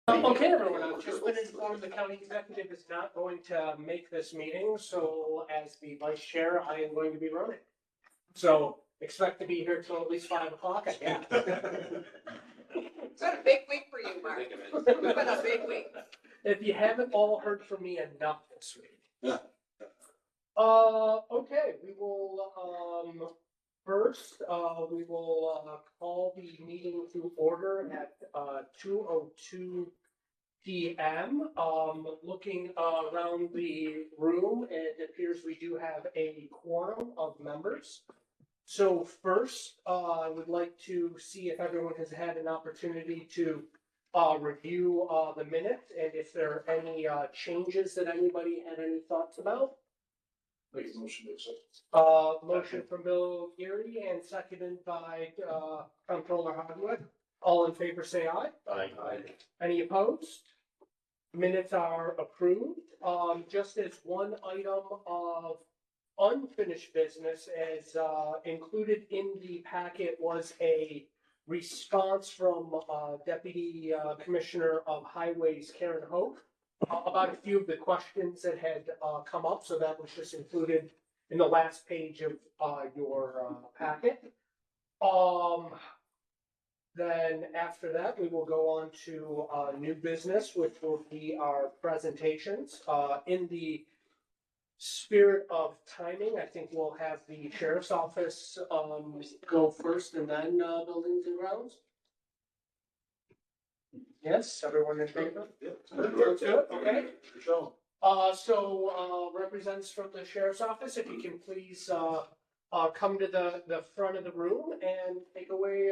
Okay, everyone, I've just been informed the county executive is not going to make this meeting, so as the vice chair, I am going to be running. So expect to be here till at least 5 o'clock, I guess. It's been a big week for you, Mark. It's been a big week. If you haven't all heard from me enough this week. Okay, we will, first, we will, call the meeting to order at, 2:02 PM. Looking around the room, it appears we do have a quorum of members. So first, I would like to see if everyone has had an opportunity to review the minutes and if there are any changes that anybody had any thoughts about. Make a motion to accept. Motion from Bill Geary and seconded by Comptroller Hardwood. All in favor, say aye. Aye. Any opposed? Minutes are approved. Just as one item of unfinished business, as included in the packet was a response from Deputy Commissioner of Highways Karen Hoke about a few of the questions that had come up. So that was just included in the last page of your packet. Then after that, we will go on to new business, which will be our presentations. In the spirit of timing, I think we'll have the sheriff's office go first and then buildings and grounds. Yes, everyone in favor? Good, okay. So representatives from the sheriff's office, if you can please come to the front of the room and take away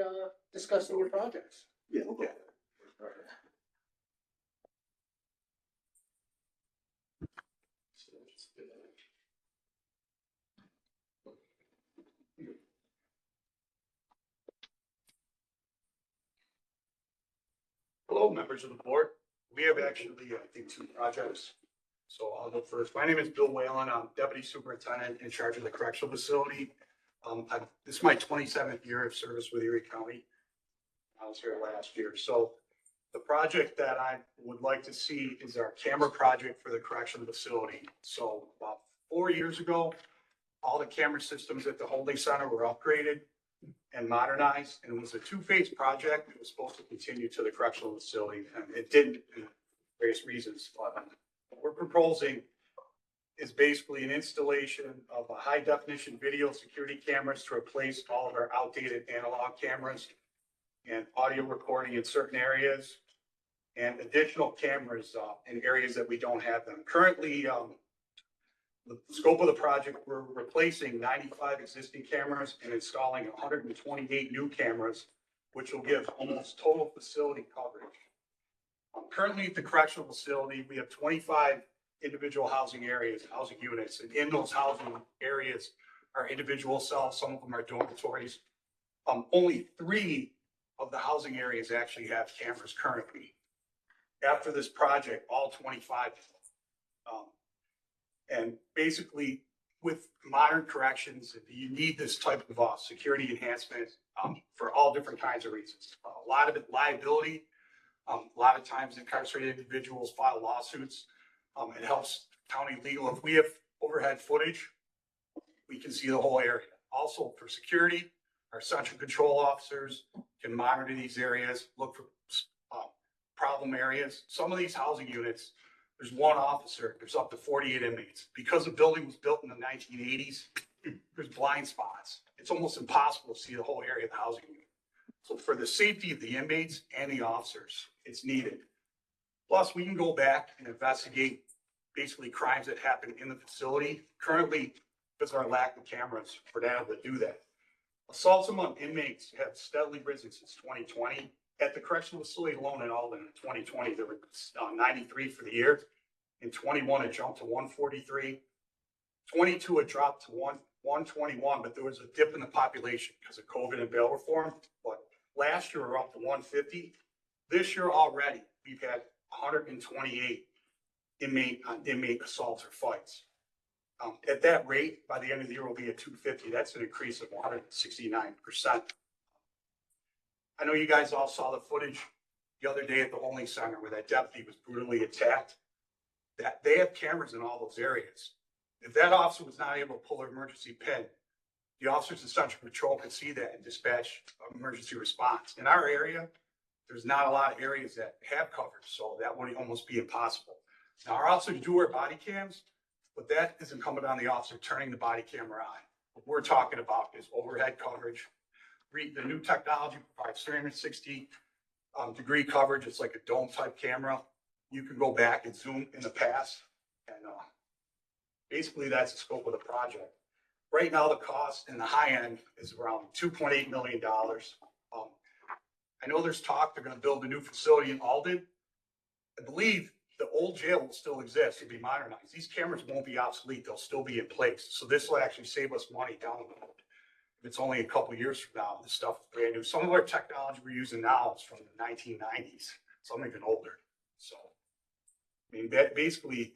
discussing your projects. Yeah, okay. Hello, members of the board. We have actually, I think, two projects. So I'll go first. My name is Bill Whalen. I'm Deputy Superintendent in charge of the correctional facility. This is my 27th year of service with Erie County. I was here last year. So the project that I would like to see is our camera project for the correctional facility. So about 4 years ago, all the camera systems at the holding center were upgraded and modernized, and it was a two-phase project. It was supposed to continue to the correctional facility, and it didn't for various reasons. What we're proposing is basically an installation of a high-definition video security cameras to replace all of our outdated analog cameras and audio recording in certain areas, and additional cameras in areas that we don't have them. Currently, the scope of the project, we're replacing 95 existing cameras and installing 128 new cameras, which will give almost total facility coverage. Currently at the correctional facility, we have 25 individual housing areas, housing units, and in those housing areas are individual cells. Some of them are dormitories. Only 3 of the housing areas actually have cameras currently. After this project, all 25. And basically, with modern corrections, you need this type of security enhancement for all different kinds of reasons. A lot of it liability. A lot of times incarcerated individuals file lawsuits. It helps county legal. If we have overhead footage, we can see the whole area. Also for security, our central control officers can monitor these areas, look for problem areas. Some of these housing units, there's one officer, there's up to 48 inmates. Because the building was built in the 1980s, there's blind spots. It's almost impossible to see the whole area of the housing unit. So for the safety of the inmates and the officers, it's needed. Plus, we can go back and investigate basically crimes that happen in the facility. Currently, because of our lack of cameras, we're not able to do that. Assaults among inmates have steadily risen since 2020. At the correctional facility alone in Alden in 2020, there were 93 for the year. In 21, it jumped to 143. 22, it dropped to 121, but there was a dip in the population because of COVID and bail reform. But last year, we were up to 150. This year already, we've had 128 inmate assaults or fights. At that rate, by the end of the year, we'll be at 250. That's an increase of 169%. I know you guys all saw the footage the other day at the holding center where that deputy was brutally attacked, that they have cameras in all those areas. If that officer was not able to pull an emergency pin, the officers in Central Patrol could see that and dispatch emergency response. In our area, there's not a lot of areas that have coverage, so that would almost be impossible. Now, our officers do wear body cams, but that is incumbent on the officer turning the body camera on. What we're talking about is overhead coverage. The new technology provides 360 degree coverage. It's like a dome type camera. You can go back and zoom in the past, and basically that's the scope of the project. Right now, the cost in the high end is around $2.8 million. I know there's talk they're going to build a new facility in Alden. I believe the old jail will still exist. It'll be modernized. These cameras won't be obsolete. They'll still be in place. So this will actually save us money down the road. If it's only a couple of years from now, this stuff is brand new. Some of our technology we're using now is from the 1990s, some even older. So, I mean, basically,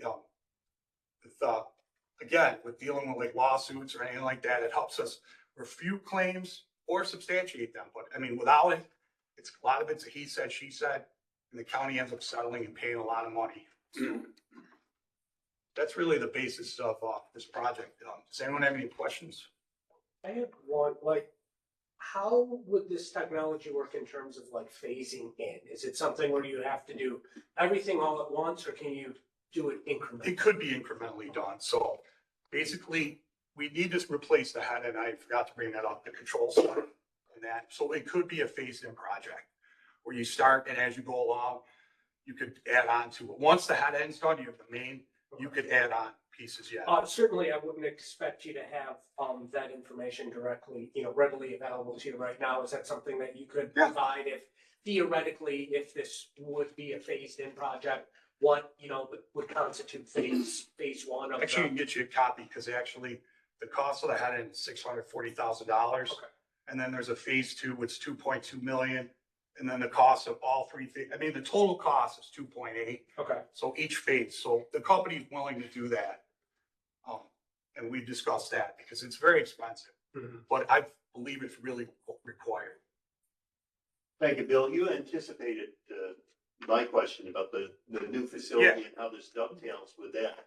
again, with dealing with like lawsuits or anything like that, it helps us refute claims or substantiate them. But I mean, without it, it's a lot of it's a he said, she said, and the county ends up settling and paying a lot of money. So that's really the basis of this project. Does anyone have any questions? I have one, like, how would this technology work in terms of like phasing in? Is it something where you have to do everything all at once, or can you do it incrementally? It could be incrementally done. So basically, we need to replace the head, and I forgot to bring that up, the control center and that. So it could be a phased-in project where you start, and as you go along, you could add on to it. Once the head end's done, you have the main, you could add on pieces, yeah. Certainly, I wouldn't expect you to have that information directly, readily available to you right now. Is that something that you could provide if theoretically, if this would be a phased-in project, what, would constitute phase one of Actually, I can get you a copy because actually the cost of the head end is $640,000. Okay. And then there's a phase two, which is 2.2 million. And then the cost of all three, I mean, the total cost is 2.8. Okay. So each phase, so the company's willing to do that. And we discussed that because it's very expensive, but I believe it's really required. Thank you, Bill. You anticipated my question about the new facility and how this dovetails with that.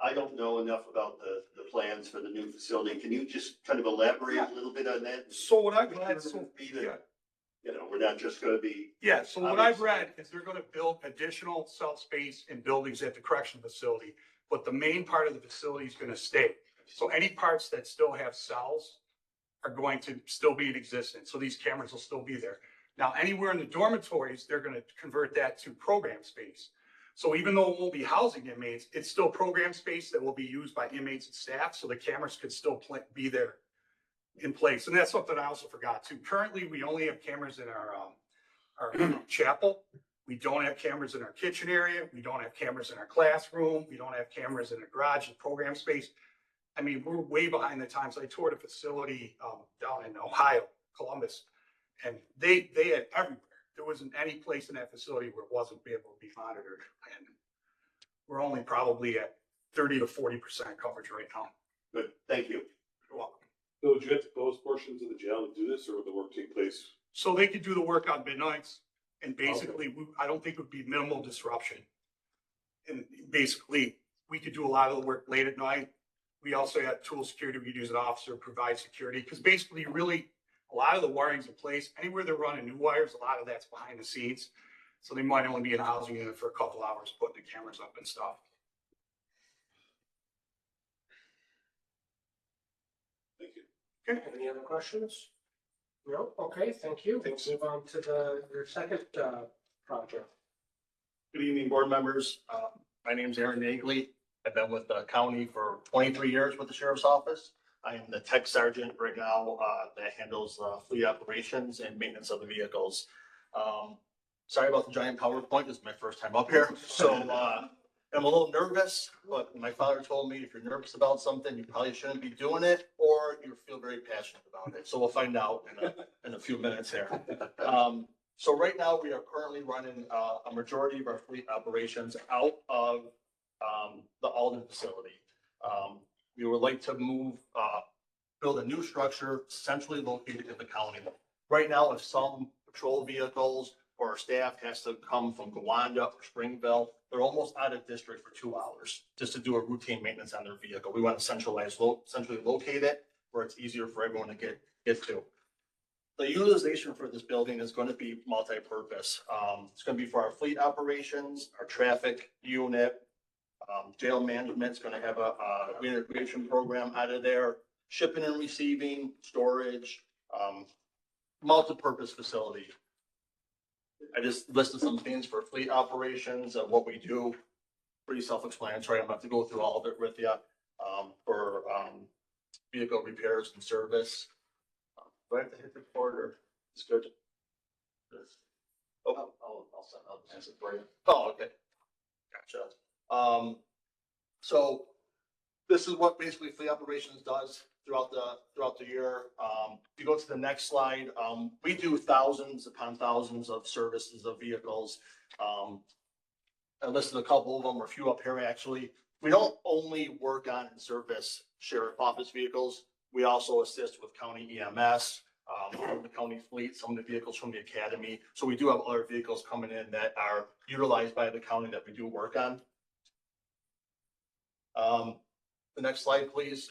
I don't know enough about the plans for the new facility. Can you just kind of elaborate a little bit on that? So what I've read, We're not just going to be. Yeah, so what I've read is they're going to build additional cell space and buildings at the correction facility, but the main part of the facility is going to stay. So any parts that still have cells are going to still be in existence. So these cameras will still be there. Now, anywhere in the dormitories, they're going to convert that to program space. So even though it won't be housing inmates, it's still program space that will be used by inmates and staff. So the cameras could still be there in place. And that's something I also forgot too. Currently, we only have cameras in our chapel. We don't have cameras in our kitchen area. We don't have cameras in our classroom. We don't have cameras in the garage and program space. I mean, we're way behind the times. I toured a facility down in Ohio, Columbus, and they had everywhere. There wasn't any place in that facility where it wasn't able to be monitored. And we're only probably at 30 to 40% coverage right now. Good, thank you. You're welcome. So would you have to close portions of the jail to do this, or would the work take place? So they could do the work on midnights, and basically, I don't think it would be minimal disruption. And basically, we could do a lot of the work late at night. We also have tool security. We could use an officer to provide security, because basically, really, a lot of the wiring's in place. Anywhere they're running new wires, a lot of that's behind the scenes. So they might only be in a housing unit for a couple hours, putting the cameras up and stuff. Thank you. Okay, any other questions? No? Okay, thank you. Thanks. We'll move on to your second project. Good evening, board members. My name is Aaron Nagley. I've been with the county for 23 years with the sheriff's office. I am the tech sergeant right now that handles fleet operations and maintenance of the vehicles. Sorry about the giant PowerPoint. This is my first time up here. So I'm a little nervous, but my father told me if you're nervous about something, you probably shouldn't be doing it, or you feel very passionate about it. So we'll find out in a few minutes here. So right now we are currently running a majority of our fleet operations out of the Alden facility. We would like to build a new structure centrally located in the county. Right now, if some patrol vehicles or our staff has to come from Gowanda or Springville. They're almost out of district for 2 hours just to do a routine maintenance on their vehicle. We want to centrally locate it where it's easier for everyone to get to. The utilization for this building is going to be multi-purpose. It's going to be for our fleet operations, our traffic unit, jail management is going to have a reintegration program out of there, shipping and receiving, storage, multi-purpose facility. I just listed some things for fleet operations of what we do. Pretty self-explanatory. I'm gonna have to go through all of it with you. For vehicle repairs and service. Do I have to hit the recorder? It's good. Oh, I'll answer for you. Oh, okay. Gotcha. So this is what basically fleet operations does throughout the year. If you go to the next slide, we do thousands upon thousands of services of vehicles. I listed a couple of them, or a few up here actually. We don't only work on and service sheriff office vehicles. We also assist with county EMS, the county fleet, some of the vehicles from the academy. So we do have other vehicles coming in that are utilized by the county that we do work on. The next slide, please.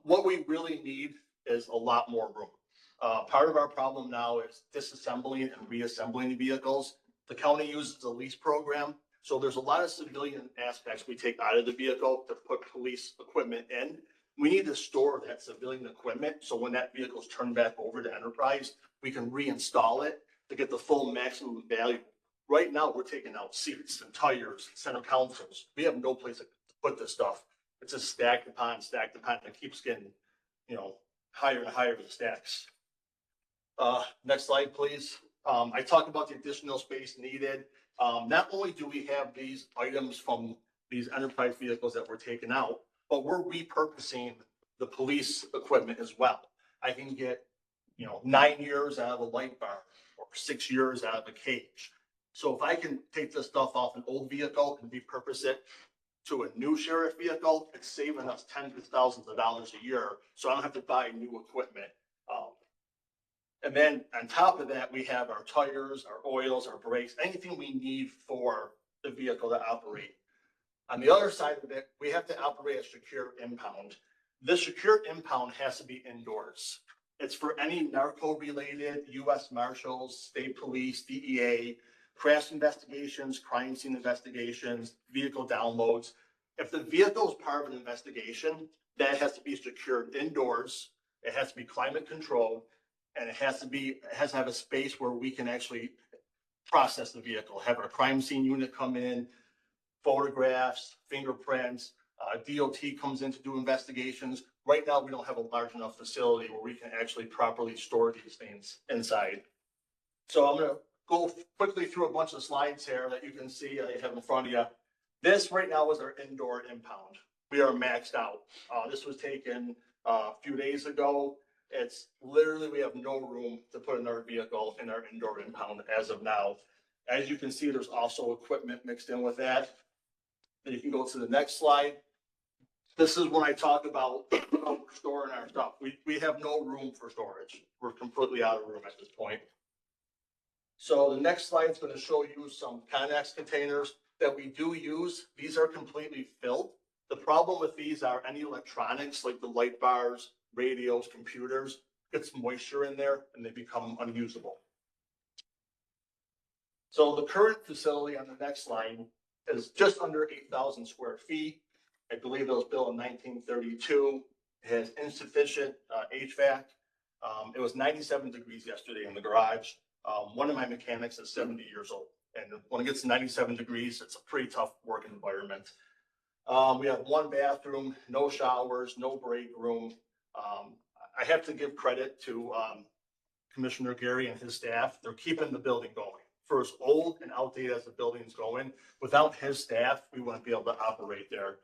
What we really need is a lot more room. Part of our problem now is disassembling and reassembling vehicles. The county uses a lease program. So there's a lot of civilian aspects we take out of the vehicle to put police equipment in. We need to store that civilian equipment. So when that vehicle is turned back over to Enterprise, we can reinstall it to get the full maximum value. Right now, we're taking out seats and tires and center consoles. We have no place to put this stuff. It's just stacked upon, and it keeps getting, higher and higher the stacks. Next slide, please. I talked about the additional space needed. Not only do we have these items from these Enterprise vehicles that we're taking out, but we're repurposing the police equipment as well. I can get, 9 years out of a light bar or 6 years out of a cage. So if I can take this stuff off an old vehicle and repurpose it to a new sheriff vehicle, it's saving us tens of thousands of dollars a year. So I don't have to buy new equipment. And then on top of that, we have our tires, our oils, our brakes, anything we need for the vehicle to operate. On the other side of it, we have to operate a secure impound. This secure impound has to be indoors. It's for any narco-related, U.S. Marshals, state police, DEA, crash investigations, crime scene investigations, vehicle downloads. If the vehicle is part of an investigation, that has to be secured indoors. It has to be climate controlled, and it has to have a space where we can actually process the vehicle, have our crime scene unit come in, photographs, fingerprints, DOT comes in to do investigations. Right now, we don't have a large enough facility where we can actually properly store these things inside. So I'm going to go quickly through a bunch of slides here that you can see I have in front of you. This right now is our indoor impound. We are maxed out. This was taken a few days ago. It's literally, we have no room to put another vehicle in our indoor impound as of now. As you can see, there's also equipment mixed in with that. And you can go to the next slide. This is when I talk about storing our stuff. We have no room for storage. We're completely out of room at this point. So the next slide is going to show you some Connex containers that we do use. These are completely filled. The problem with these are any electronics like the light bars, radios, computers, gets moisture in there and they become unusable. So the current facility on the next slide is just under 8,000 square feet. I believe it was built in 1932. It has insufficient HVAC. It was 97 degrees yesterday in the garage. One of my mechanics is 70 years old. And when it gets to 97 degrees, it's a pretty tough work environment. We have one bathroom, no showers, no break room. I have to give credit to Commissioner Gary and his staff. They're keeping the building going. For as old and outdated as the building's going, without his staff, we wouldn't be able to operate there.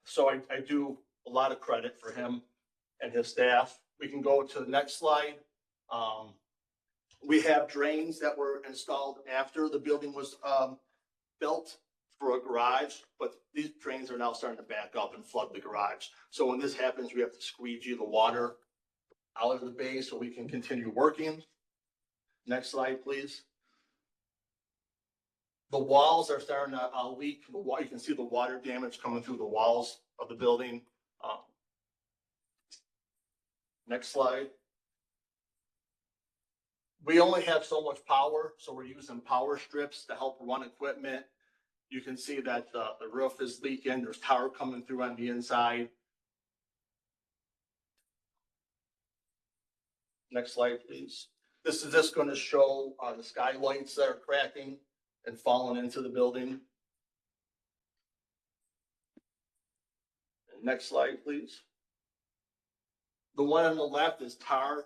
So I do a lot of credit for him and his staff. We can go to the next slide. We have drains that were installed after the building was built for a garage, but these drains are now starting to back up and flood the garage. So when this happens, we have to squeegee the water out of the bay so we can continue working. Next slide, please. The walls are starting to leak. You can see the water damage coming through the walls of the building. Next slide. We only have so much power, so we're using power strips to help run equipment. You can see that the roof is leaking. There's tar coming through on the inside. Next slide, please. This is just going to show the skylights that are cracking and falling into the building. Next slide, please. The one on the left is tar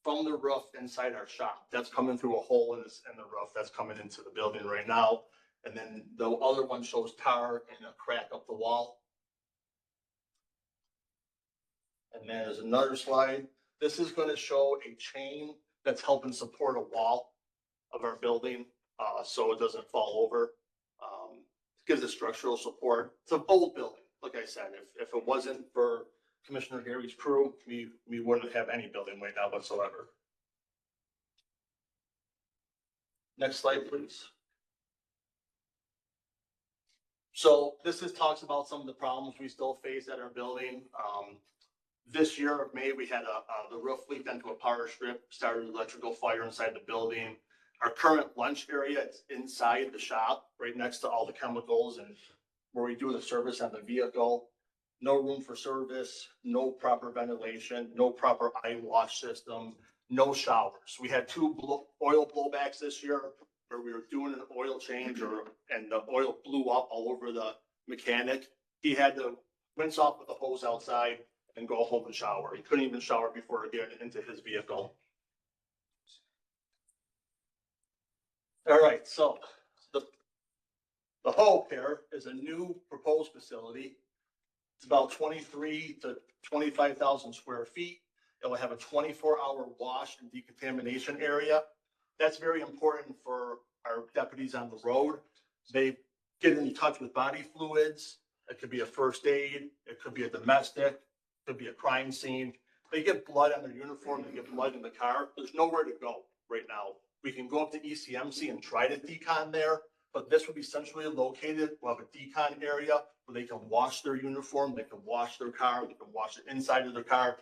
from the roof inside our shop. That's coming through a hole in the roof that's coming into the building right now. And then the other one shows tar and a crack up the wall. And then there's another slide. This is going to show a chain that's helping support a wall of our building so it doesn't fall over. It gives it structural support. It's an old building. Like I said, if it wasn't for Commissioner Gary's crew, we wouldn't have any building right now whatsoever. Next slide, please. So this talks about some of the problems we still face at our building. This year of May, we had the roof leaked into a power strip, started an electrical fire inside the building. Our current lunch area is inside the shop, right next to all the chemicals and where we do the service on the vehicle. No room for service, no proper ventilation, no proper eye wash system, no showers. We had two oil blowbacks this year where we were doing an oil change and the oil blew up all over the mechanic. He had to rinse off with the hose outside and go home and shower. He couldn't even shower before getting into his vehicle. All right, so the hope here is a new proposed facility. It's about 23 to 25,000 square feet. It will have a 24-hour wash and decontamination area. That's very important for our deputies on the road. They get in touch with body fluids. It could be a first aid. It could be a domestic. It could be a crime scene. They get blood on their uniform. They get blood in the car. There's nowhere to go right now. We can go up to ECMC and try to decon there, but this will be centrally located. We'll have a decon area where they can wash their uniform. They can wash their car. They can wash the inside of their car.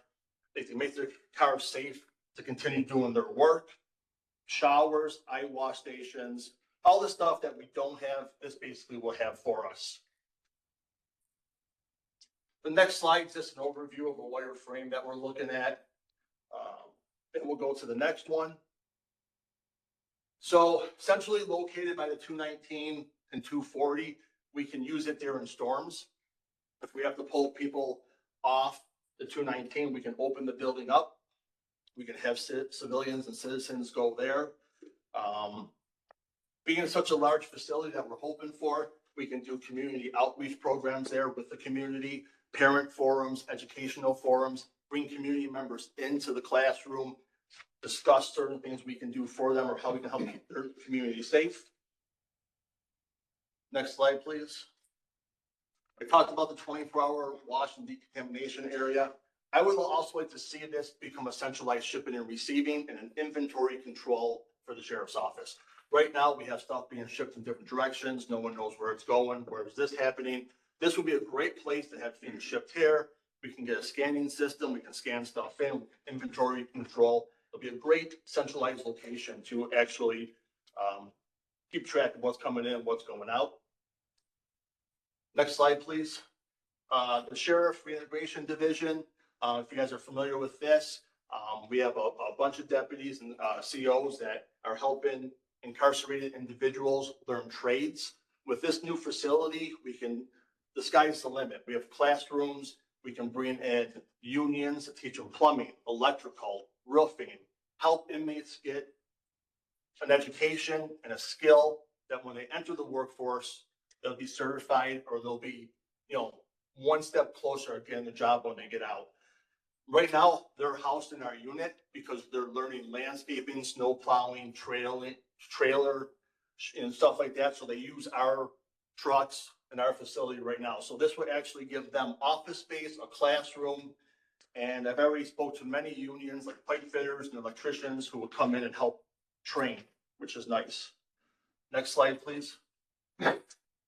They can make their car safe to continue doing their work. Showers, eye wash stations, all the stuff that we don't have, this basically will have for us. The next slide is just an overview of a wire frame that we're looking at. And we'll go to the next one. So centrally located by the 219 and 240, we can use it there in storms. If we have to pull people off the 219, we can open the building up. We can have civilians and citizens go there. Being such a large facility that we're hoping for, we can do community outreach programs there with the community, parent forums, educational forums, bring community members into the classroom, discuss certain things we can do for them or how we can help keep their community safe. Next slide, please. I talked about the 24-hour wash and decontamination area. I would also like to see this become a centralized shipping and receiving and an inventory control for the sheriff's office. Right now, we have stuff being shipped in different directions. No one knows where it's going. Where is this happening? This would be a great place to have things shipped here. We can get a scanning system. We can scan stuff in, inventory control. It'll be a great centralized location to actually keep track of what's coming in, what's going out. Next slide, please. The Sheriff Reintegration Division. If you guys are familiar with this, we have a bunch of deputies and COs that are helping incarcerated individuals learn trades. With this new facility, the sky's the limit. We have classrooms. We can bring in unions to teach them plumbing, electrical, roofing, help inmates get an education and a skill that when they enter the workforce, they'll be certified or they'll be, one step closer to getting the job when they get out. Right now, they're housed in our unit because they're learning landscaping, snow plowing, trailer, and stuff like that. So they use our trucks in our facility right now. So this would actually give them office space, a classroom, and I've already spoke to many unions like pipe fitters and electricians who will come in and help trained, which is nice. Next slide, please.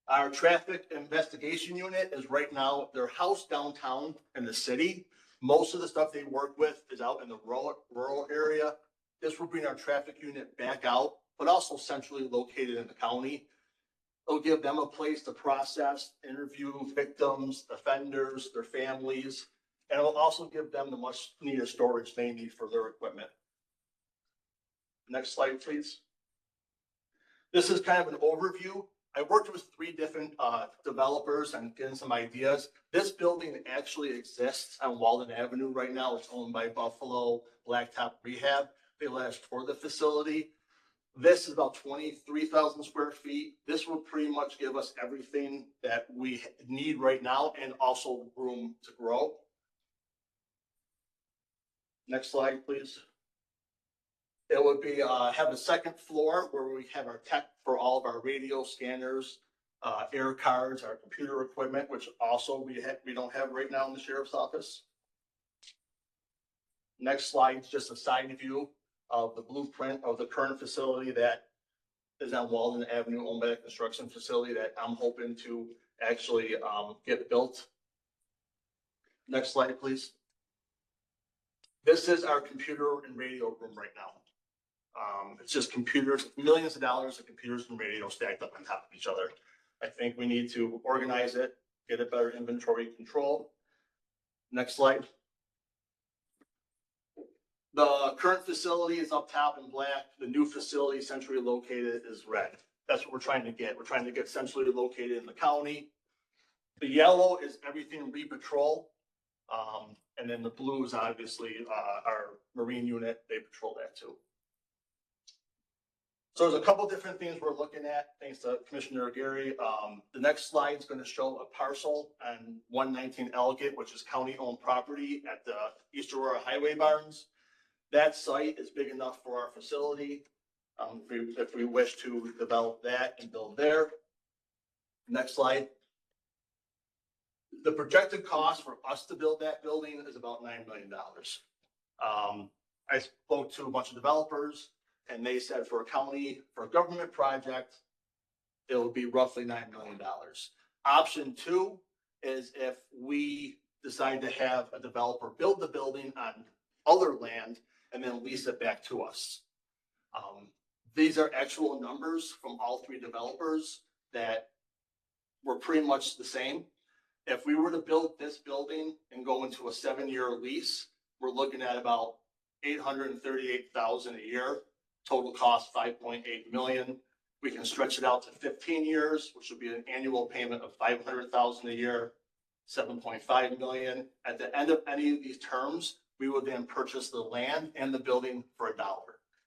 Our traffic investigation unit is right now, their house downtown in the city. Most of the stuff they work with is out in the rural area. This will bring our traffic unit back out, but also centrally located in the county. It'll give them a place to process, interview victims, offenders, their families, and it will also give them the much needed storage they need for their equipment. Next slide, please. This is kind of an overview. I worked with 3 different developers and getting some ideas. This building actually exists on Walden Avenue right now. It's owned by Buffalo Blacktop Rehab. They let us tour the facility. This is about 23,000 square feet. This will pretty much give us everything that we need right now and also room to grow. Next slide, please. It would be, have a second floor where we have our tech for all of our radio scanners, air cards, our computer equipment, which also we don't have right now in the sheriff's office. Next slide is just a side view of the blueprint of the current facility that is on Walden Avenue, owned by a construction facility that I'm hoping to actually get built. Next slide, please. This is our computer and radio room right now. It's just computers, millions of dollars of computers and radio stacked up on top of each other. I think we need to organize it, get a better inventory control. Next slide. The current facility is up top in black. The new facility centrally located is red. That's what we're trying to get. We're trying to get centrally located in the county. The yellow is everything re-patrol. And then the blue is obviously our Marine unit. They patrol that too. So there's a couple different things we're looking at, thanks to Commissioner Gary. The next slide is going to show a parcel on 119 Elgate, which is county-owned property at the East Aurora Highway Barns. That site is big enough for our facility, if we wish to develop that and build there. Next slide. The projected cost for us to build that building is about $9 million. I spoke to a bunch of developers, and they said for a government project, it will be roughly $9 million. Option 2 is if we decide to have a developer build the building on other land and then lease it back to us. These are actual numbers from all 3 developers that were pretty much the same. If we were to build this building and go into a 7-year lease, we're looking at about $838,000 a year. Total cost $5.8 million. We can stretch it out to 15 years, which would be an annual payment of $500,000 a year, $7.5 million. At the end of any of these terms, we would then purchase the land and the building for $1.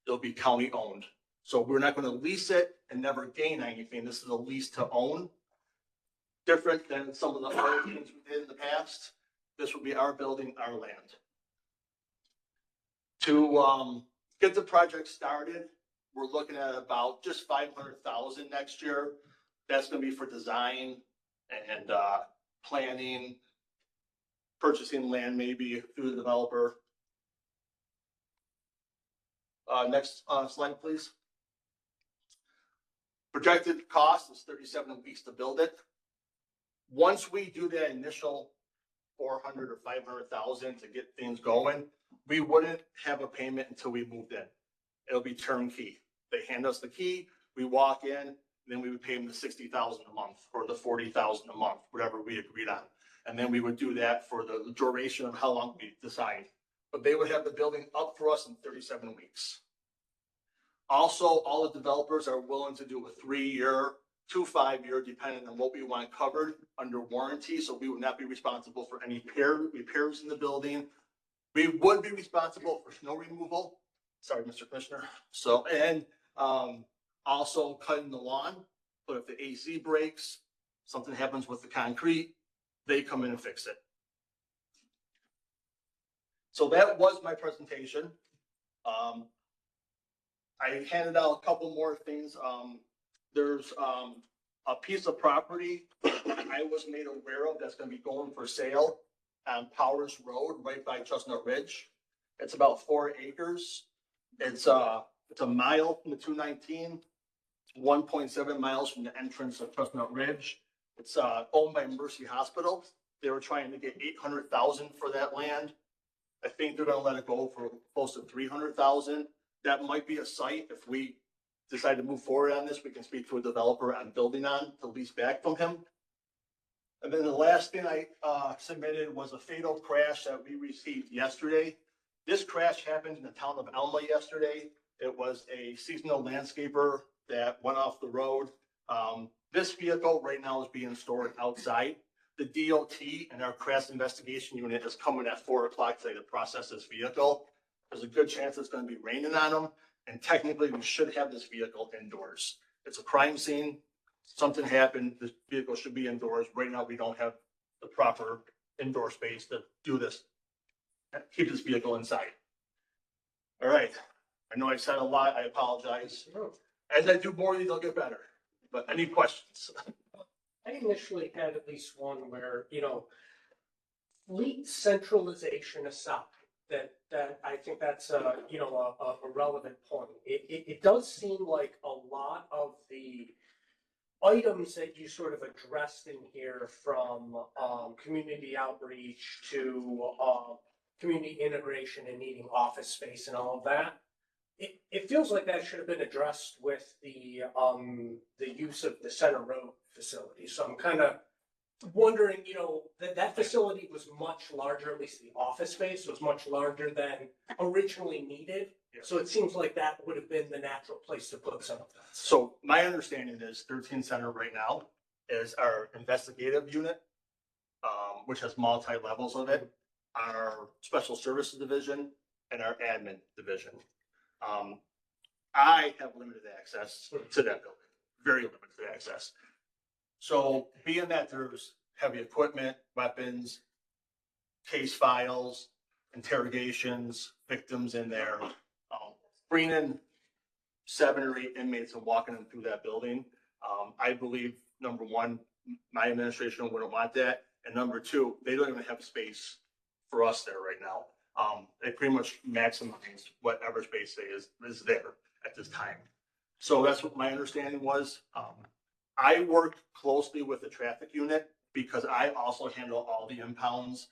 It'll be county owned. So we're not going to lease it and never gain anything. This is a lease to own. Different than some of the other things we did in the past. This will be our building, our land. To get the project started, we're looking at about just $500,000 next year. That's going to be for design and planning, purchasing land maybe through the developer. Next slide, please. Projected cost is 37 weeks to build it. Once we do that initial 400 or 500,000 to get things going, we wouldn't have a payment until we moved in. It'll be turnkey. They hand us the key, we walk in, then we would pay them the $60,000 a month or the $40,000 a month, whatever we agreed on. And then we would do that for the duration of how long we decide. But they would have the building up for us in 37 weeks. Also, all the developers are willing to do a 3-year to 5-year, depending on what we want covered under warranty. So we would not be responsible for any repairs in the building. We would be responsible for snow removal. Sorry, Mr. Commissioner. So, and also cutting the lawn. But if the AC breaks, something happens with the concrete, they come in and fix it. So that was my presentation. I handed out a couple more things. There's a piece of property I was made aware of that's going to be going for sale on Powers Road, right by Chestnut Ridge. It's about 4 acres. It's It's a mile from the 219. It's 1.7 miles from the entrance of Chestnut Ridge. It's owned by Mercy Hospital. They were trying to get 800,000 for that land. I think they're gonna let it go for close to 300,000. That might be a site, if we decide to move forward on this, we can speak to a developer on building on to lease back from him. And then the last thing I submitted was a fatal crash that we received yesterday. This crash happened in the town of Alma yesterday. It was a seasonal landscaper that went off the road. This vehicle right now is being stored outside. The DOT and our crash investigation unit is coming at 4 o'clock today to process this vehicle. There's a good chance it's gonna be raining on them, and technically we should have this vehicle indoors. It's a crime scene. Something happened, this vehicle should be indoors. Right now, we don't have the proper indoor space to do this. Keep this vehicle inside. All right, I know I said a lot, I apologize. As I do more of these, I'll get better. But any questions? I initially had at least one where, fleet centralization aside, that I think that's a relevant point. It does seem like a lot of the items that you sort of addressed in here, from community outreach to community integration and needing office space and all of that, it feels like that should have been addressed with the use of the Center Road facility. So I'm kind of wondering, that facility was much larger, at least the office space was much larger than originally needed. Yeah. So it seems like that would have been the natural place to put some of that. So my understanding is 13 Center right now is our investigative unit, which has multi-levels of it, our special services division, and our admin division. I have limited access to that building, very limited access. So being that there's heavy equipment, weapons, case files, interrogations, victims in there, bringing 7 or 8 inmates and walking them through that building, I believe, number one, my administration wouldn't want that. And number two, they don't even have space for us there right now. They pretty much maximize whatever space is there at this time. So that's what my understanding was. I work closely with the traffic unit because I also handle all the impounds,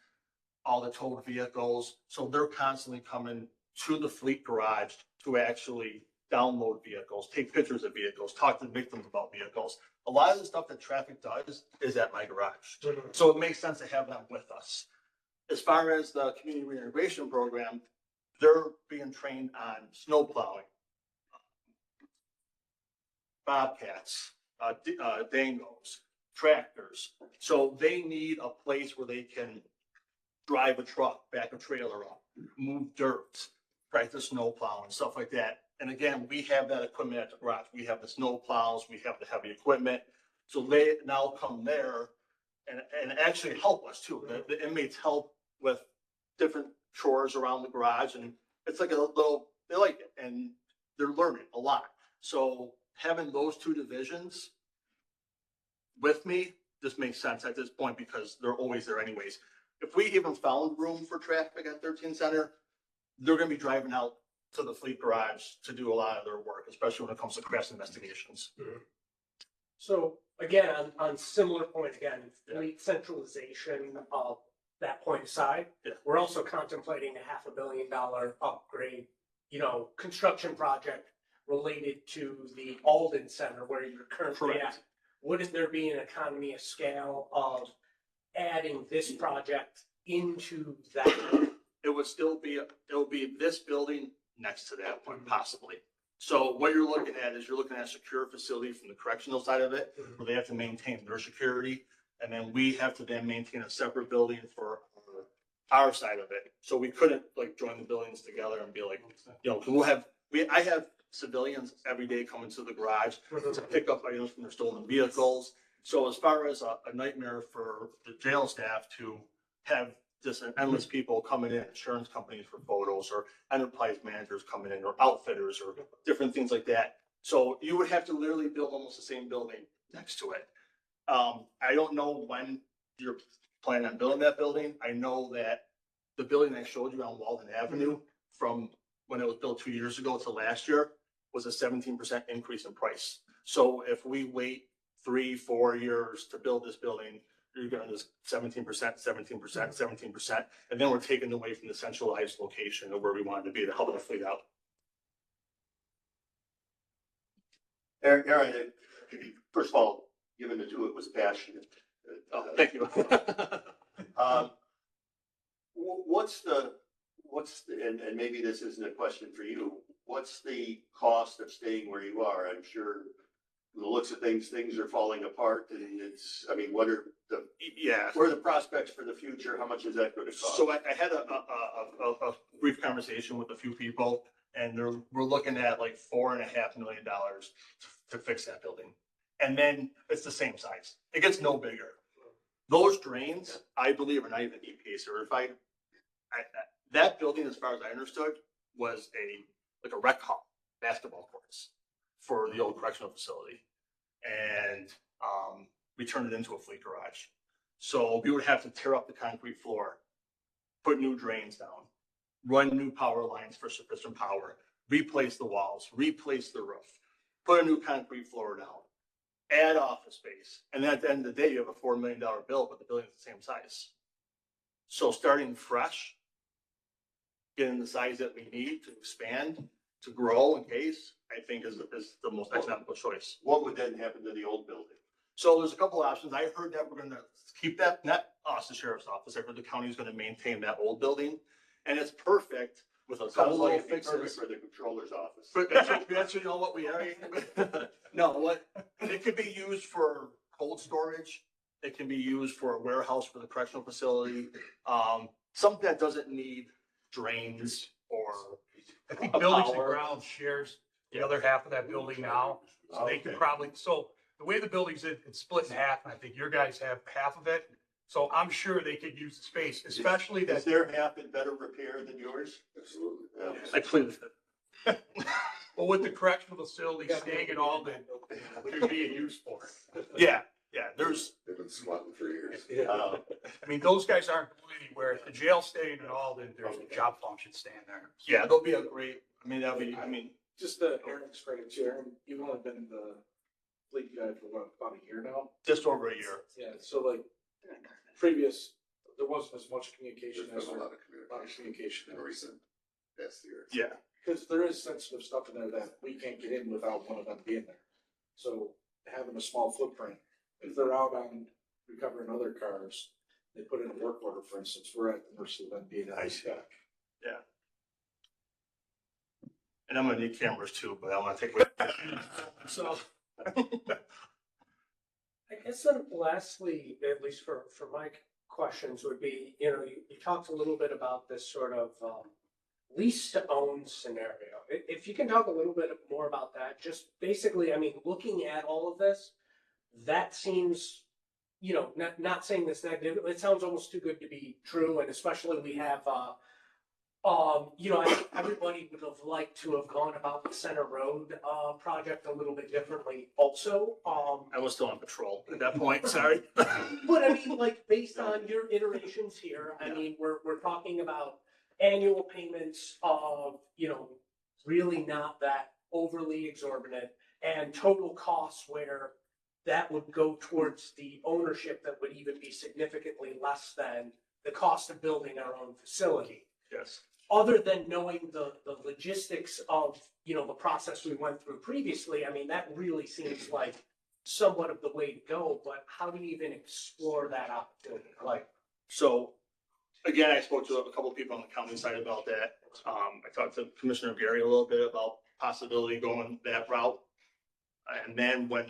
all the towed vehicles. So they're constantly coming to the fleet garage to actually download vehicles, take pictures of vehicles, talk to the victims about vehicles. A lot of the stuff that traffic does is at my garage. So it makes sense to have them with us. As far as the community reintegration program, they're being trained on snow plowing, bobcats, dangos, tractors. So they need a place where they can drive a truck, back a trailer up, move dirt, practice snow plowing, stuff like that. And again, we have that equipment at the garage. We have the snow plows, we have the heavy equipment. So they now come there and actually help us too. The inmates help with different chores around the garage, and it's like a little, they like it and they're learning a lot. So having those 2 divisions with me just makes sense at this point because they're always there anyways. If we even found room for traffic at 13 Center, they're gonna be driving out to the fleet garage to do a lot of their work, especially when it comes to crash investigations. So again, on similar point, again, fleet centralization of that point aside, we're also contemplating a $500 million upgrade, construction project related to the Alden Center where you're currently at. Wouldn't there be an economy of scale of adding this project into that? It will be this building next to that one, possibly. So what you're looking at is you're looking at a secure facility from the correctional side of it, where they have to maintain their security. And then we have to then maintain a separate building for our side of it. So we couldn't join the buildings together and be like, I have civilians every day coming to the garage to pick up items from their stolen vehicles. So as far as a nightmare for the jail staff to have just endless people coming in, insurance companies for photos, or enterprise managers coming in, or outfitters, or different things like that. So you would have to literally build almost the same building next to it. I don't know when you're planning on building that building. I know that the building I showed you on Walden Avenue, from when it was built 2 years ago to last year, was a 17% increase in price. So if we wait 3-4 years to build this building, you're going to 17%, 17%, 17%, and then we're taking away from the centralized location of where we wanted to be to help the fleet out. Aaron, first of all, given the two, it was passionate. Thank you. And maybe this isn't a question for you, what's the cost of staying where you are? I'm sure the looks of things are falling apart and what are the prospects for the future? How much is that going to cost? So I had a brief conversation with a few people, and we're looking at like $4.5 million to fix that building. And then it's the same size. It gets no bigger. Those drains, I believe, are not even EPA certified. That building, as far as I understood, was a rec hall, basketball courts for the old correctional facility. And we turned it into a fleet garage. So we would have to tear up the concrete floor, put new drains down, run new power lines for sufficient power, replace the walls, replace the roof, put a new concrete floor down, add office space. And then at the end of the day, you have a $4 million bill, but the building's the same size. So starting fresh, getting the size that we need to expand, to grow in case, I think is the most economical choice. What would then happen to the old building? So there's a couple of options. I heard that we're going to keep that, not us, the sheriff's office. I heard the county is going to maintain that old building, and it's perfect with a couple Sounds like little it'd be perfect fixes. for the controller's office. But that's, you know what we are. No, what it could be used for cold storage. It can be used for a warehouse for the correctional facility. Something that doesn't need drains or I think Buildings and Grounds shares the other half of that building now, so they can probably, so the way the building's it's split in half, and I think your guys have half of it. So I'm sure they could use the space, especially Is that, their half in better repair than yours? Absolutely. Yeah. I cleaned it. well, with the correctional facility staying in Alden, they're being used for. Yeah, there's, They've been squatting for years. I mean, those guys aren't going anywhere. If the jail staying in Alden, there's a job function staying there. yeah, there'll be a great, Just the Aaron's credit to Aaron, you've only been the fleet guy for what, about a year now? just over a year. Yeah, so like previous, there wasn't as much communication There's as been a there, lot of communication in recent past years. Yeah, because there is sensitive stuff in there that we can't get in without one of them being there. So having a small footprint, if they're out on recovering other cars, they put in a work order, for instance, we're at the mercy of them being I out see. back. and I'm gonna need cameras too, but I want to take away. So. I guess then lastly, at least for my questions would be, you talked a little bit about this sort of lease to own scenario. If you can talk a little bit more about that, just basically, I mean, looking at all of this, that seems, not saying this negative, it sounds almost too good to be true. And especially we have, I think everybody would have liked to have gone about the Center Road project a little bit differently also. I was still on patrol at that point, sorry. But I mean, like, based on your iterations here, I mean, we're talking about annual payments of, really not that overly exorbitant, and total costs where that would go towards the ownership that would even be significantly less than the cost of building our own facility. Yes. Other than knowing the logistics of, the process we went through previously, I mean, that really seems like somewhat of the way to go, but how do you even explore that opportunity? Like, So, again, I spoke to a couple of people on the county side about that. I talked to Commissioner Gary a little bit about possibility going that route. And then when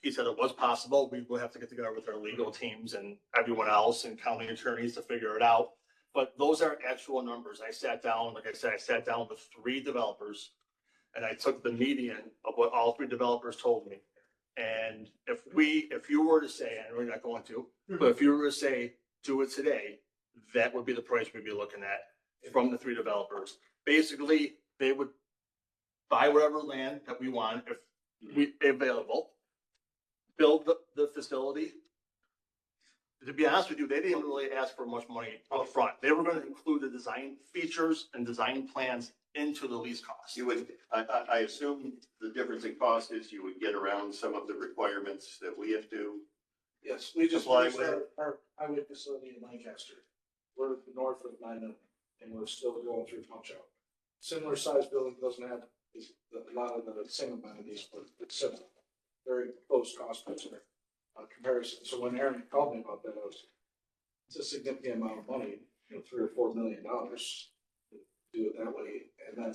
he said it was possible, we will have to get together with our legal teams and everyone else and county attorneys to figure it out. But those are actual numbers. I sat down, like I said, I sat down with 3 developers and I took the median of what all 3 developers told me. And if you were to say, and we're not going to, but if you were to say, do it today, that would be the price we'd be looking at from the 3 developers. Basically, they would buy whatever land that we want, if we available, build the facility. To be honest with you, they didn't really ask for much money up front. They were going to include the design features and design plans into the lease cost. You would, I assume the difference in cost is you would get around some of the requirements that we have to. Yes, we just Comply finished with our highway facility in Lancaster. We're north of 9 and we're still going through punch out. Similar sized building doesn't have a lot of the same amenities, but it's similar. Very close cost picture comparison. So when Aaron called me about that, it's a significant amount of money, $3 or $4 million to do it that way. And then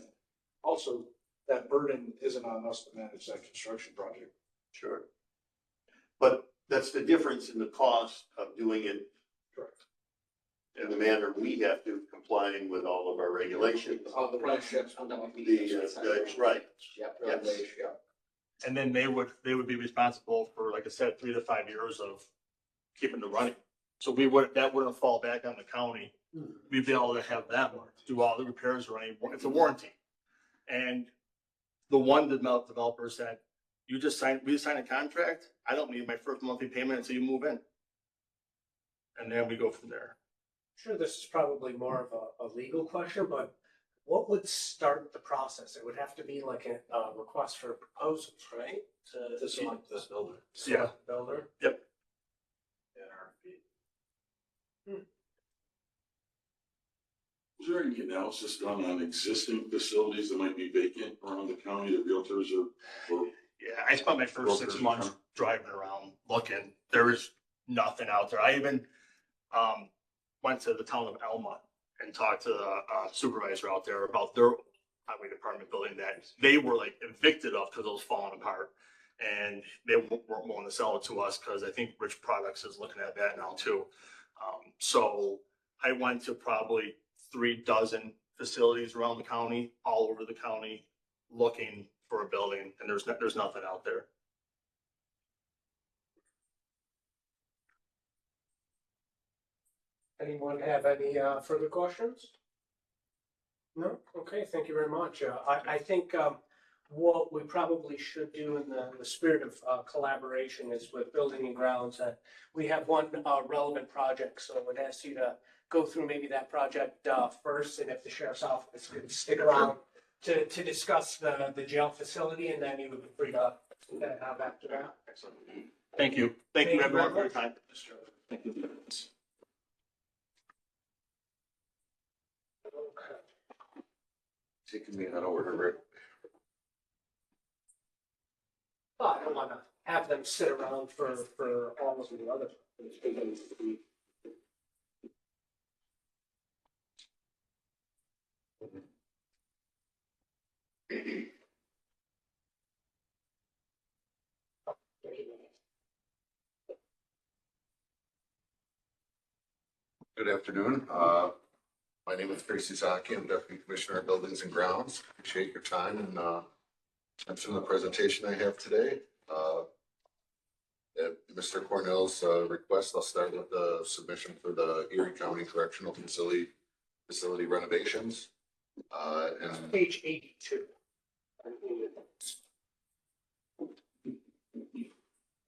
also that burden isn't on us to manage that construction project. Sure. But that's the difference in the cost of doing it Correct. in the manner we have to, complying with all of our regulations. On the relationships. Right. Yep. Yes. Yep. And then they would be responsible for, like I said, 3 to 5 years of keeping the running. So that wouldn't fall back on the county. We'd be able to have them do all the repairs or it's a warranty. And the one developer said, we just signed a contract. I don't need my first monthly payment until you move in. And then we go from there. Sure, this is probably more of a legal question, but what would start the process? It would have to be like a request for proposals, right? To Select this builder. Yeah. Builder. Yep. Is there any analysis done on existing facilities that might be vacant around the county that realtors or Yeah, I spent my first 6 months driving around looking. There was nothing out there. I even went to the town of Elma and talked to the supervisor out there about their highway department building that they were like evicted of because it was falling apart. And they weren't willing to sell it to us because I think Rich Products is looking at that now too. So I went to probably 3 dozen facilities around the county, all over the county, looking for a building, and there's nothing out there. Anyone have any further questions? No? Okay, thank you very much. I think what we probably should do in the spirit of collaboration is with Building and Grounds that we have one relevant project. So I would ask you to go through maybe that project first, and if the sheriff's office could stick around to discuss the jail facility, and then you would be free to have after that. Excellent. Thank you. Thank you everyone for your time. thank you. Taking me out of order, Rick. Well, I don't want to have them sit around for all of the other. Good afternoon. My name is Tracy Zaki. I'm Deputy Commissioner of Buildings and Grounds. Appreciate your time and attention to the presentation I have today. At Mr. Cornell's request, I'll start with the submission for the Erie County Correctional Facility renovations. And Page 82.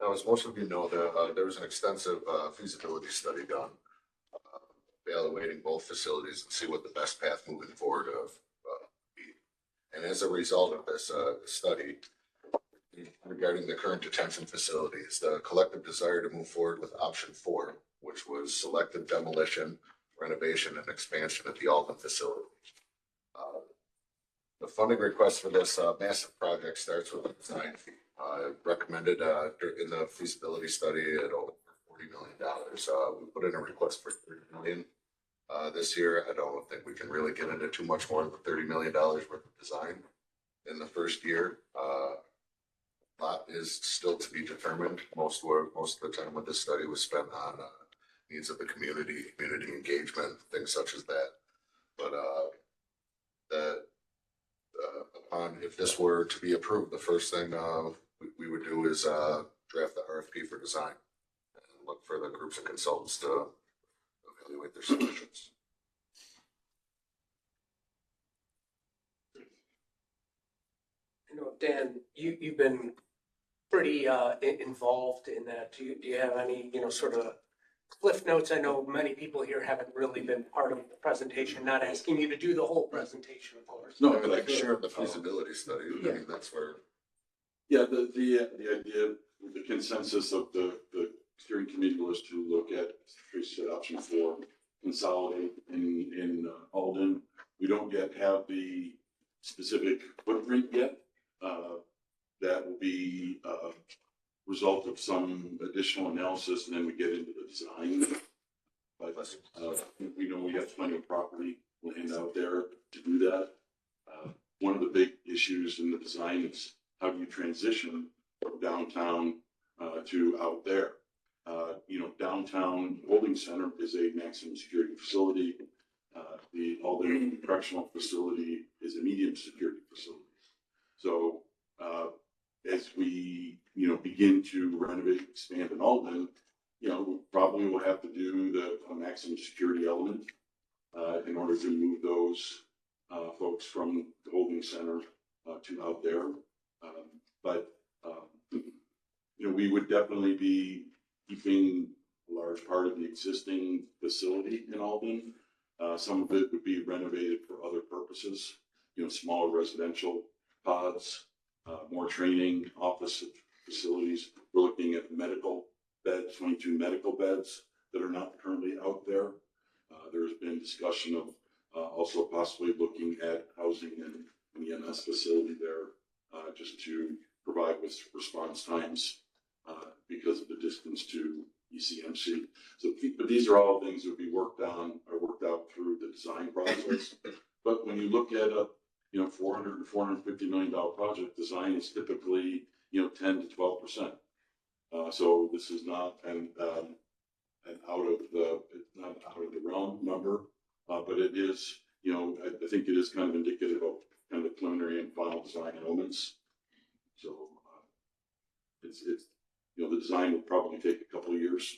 now, as most of you know, there was an extensive feasibility study done evaluating both facilities and see what the best path moving forward be. And as a result of this study regarding the current detention facilities, the collective desire to move forward with option 4, which was selective demolition, renovation, and expansion at the Alton facility. The funding request for this massive project starts with a design fee recommended in the feasibility study at over $40 million. We put in a request for $30 million. This year, I don't think we can really get into too much more than $30 million worth of design in the first year. Lot is still to be determined. Most of the time with this study was spent on needs of the community engagement, things such as that. But if this were to be approved, the first thing we would do is draft the RFP for design and look for the groups of consultants to evaluate their solutions. You know, Dan, you've been pretty involved in that. Do you have any, sort of cliff notes, I know many people here haven't really been part of the presentation, not asking you to do the whole presentation, of course. No, I mean, like, but share the feasibility study, I mean, that's where, yeah, the idea, the consensus of the steering committee was to look at Tracy said option 4, consolidate in Alden. We don't yet have the specific footprint yet. That will be a result of some additional analysis, and then we get into the design. But we know we have plenty of property land out there to do that. One of the big issues in the design is how do you transition from downtown to out there? Downtown holding center is a maximum security facility. The Alden Correctional Facility is a medium security facility. So as we, begin to renovate, expand in Alden, we probably will have to do the maximum security element in order to move those folks from the holding center to out there. We would definitely be keeping a large part of the existing facility in Alden. Some of it would be renovated for other purposes, smaller residential pods, more training office facilities. We're looking at medical beds, 22 medical beds that are not currently out there. There's been discussion of also possibly looking at housing an EMS facility there just to provide with response times because of the distance to ECMC. So, but these are all things that would be worked out through the design process. But when you look at a $400 to $450 million project, design is typically 10 to 12%. So this is not an out of the realm number, but it is I think it is kind of indicative of kind of the preliminary and final design elements. So it's the design will probably take a couple of years.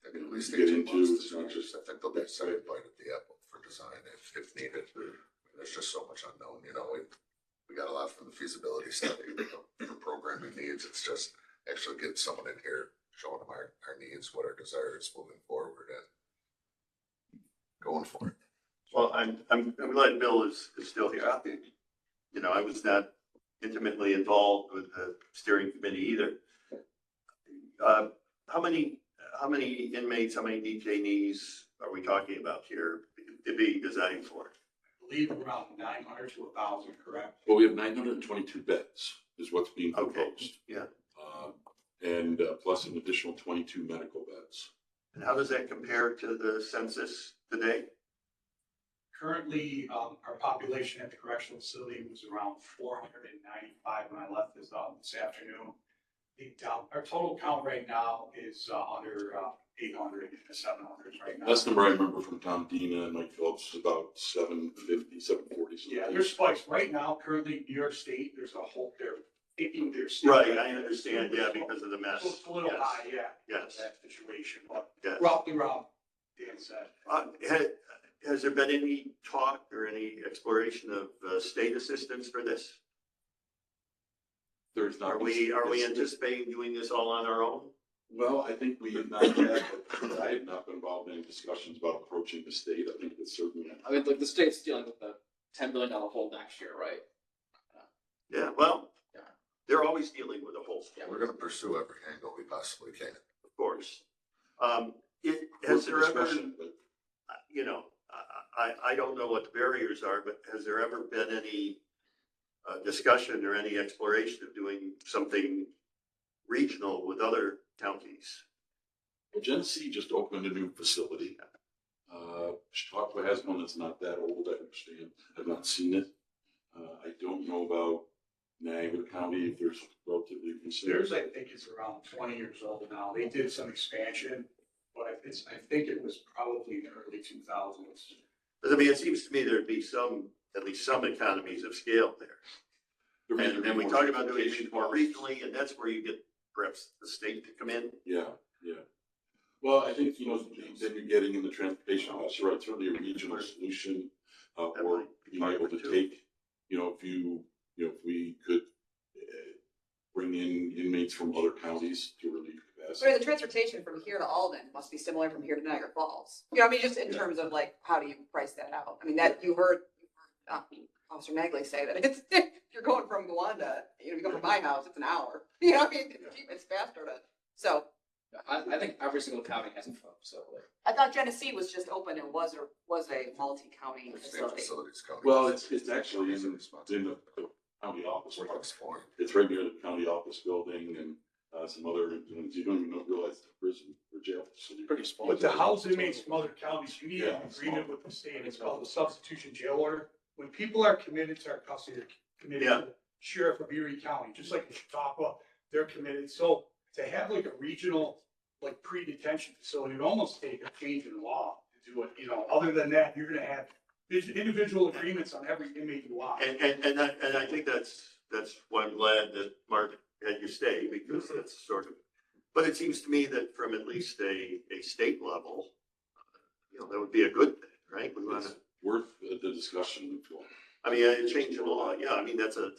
I mean, at least Get 18 into months it's to not just I think they'll be a second bite at the apple for design if needed. There's just so much unknown, we got a lot from the feasibility study for programming needs. It's just actually getting someone in here, showing them our needs, what our desires moving forward and going for it. Well, I'm glad Bill is still here. I was not intimately involved with the steering committee either. How many inmates, how many detainees are we talking about here to be designed for? I believe around 900 to 1,000, correct? Well, we have 922 beds is what's being proposed. Okay, yeah. And plus an additional 22 medical beds. And how does that compare to the census today? Currently, our population at the correctional facility was around 495 when I left this afternoon. Our total count right now is under 800 to 700 right now. That's the number I remember from Tom Dina and Mike Phillips, about 750, 740. Yeah, there's spikes. Right now, currently, New York State, there's a whole, they're taking their state. Right, I understand, yeah, because of the mess. So it's a little Yes. high, yeah. Yes. That situation, but Yes. roughly around, Dan said. Has there been any talk or any exploration of state assistance for this? There's not. Are we anticipating doing this all on our own? Well, I think we have not yet, but I have not been involved in any discussions about approaching the state. I think that's certainly. I mean, like the state's dealing with the $10 billion hole next year, right? Yeah, well, Yeah. they're always dealing with a whole, We're gonna pursue every angle we possibly can. of course. Has there ever, Discussion, but I don't know what the barriers are, but has there ever been any discussion or any exploration of doing something regional with other counties? Well, Genesee just opened a new facility. Chautauqua has one that's not that old, I understand. I've not seen it. I don't know about Niagara County, if there's relatively recent. Theirs, I think, is around 20 years old now. They did some expansion, but I think it was probably in the early 2000s. But I mean, it seems to me there'd be at least some economies of scale there. And we talk about doing it more regionally, and that's where you get perhaps the state to come in. Yeah. Well, I think, then you're getting in the transportation costs, right, certainly a regional solution, or being able to take, if we could bring in inmates from other counties to relieve capacity. has. So the transportation from here to Alden must be similar from here to Niagara Falls. You know, I mean, just in terms of like, how do you price that out? I mean, that you heard Officer Nagley say that it's, if you're going from Gowanda, you know, you go from my house, it's an hour. You know, I mean, it's faster to, so. I think every single county has a phone, so like. I thought Genesee was just open and was a multi-county facility. Facilities county. Well, it's actually in the county office. It's right near the county office building and some other, you don't even realize the prison or jail facility. Pretty small. But to house inmates from other counties, you need an Yeah, agreement with the state. It's called the substitution jail order. When people are committed to our custody, they're committed Yeah. to the sheriff of Erie County, just like in Chautauqua, they're committed. So to have like a regional, like pre-detention facility, it would almost take a change in law to do it. You know, other than that, you're gonna have individual agreements on every inmate you want. And I think that's why I'm glad that Mark had you stay, because that's sort of, but it seems to me that from at least a state level, you know, that would be a good thing, right? We want It's to, worth the discussion. If you want. I mean, a change in law, yeah, I mean, that's a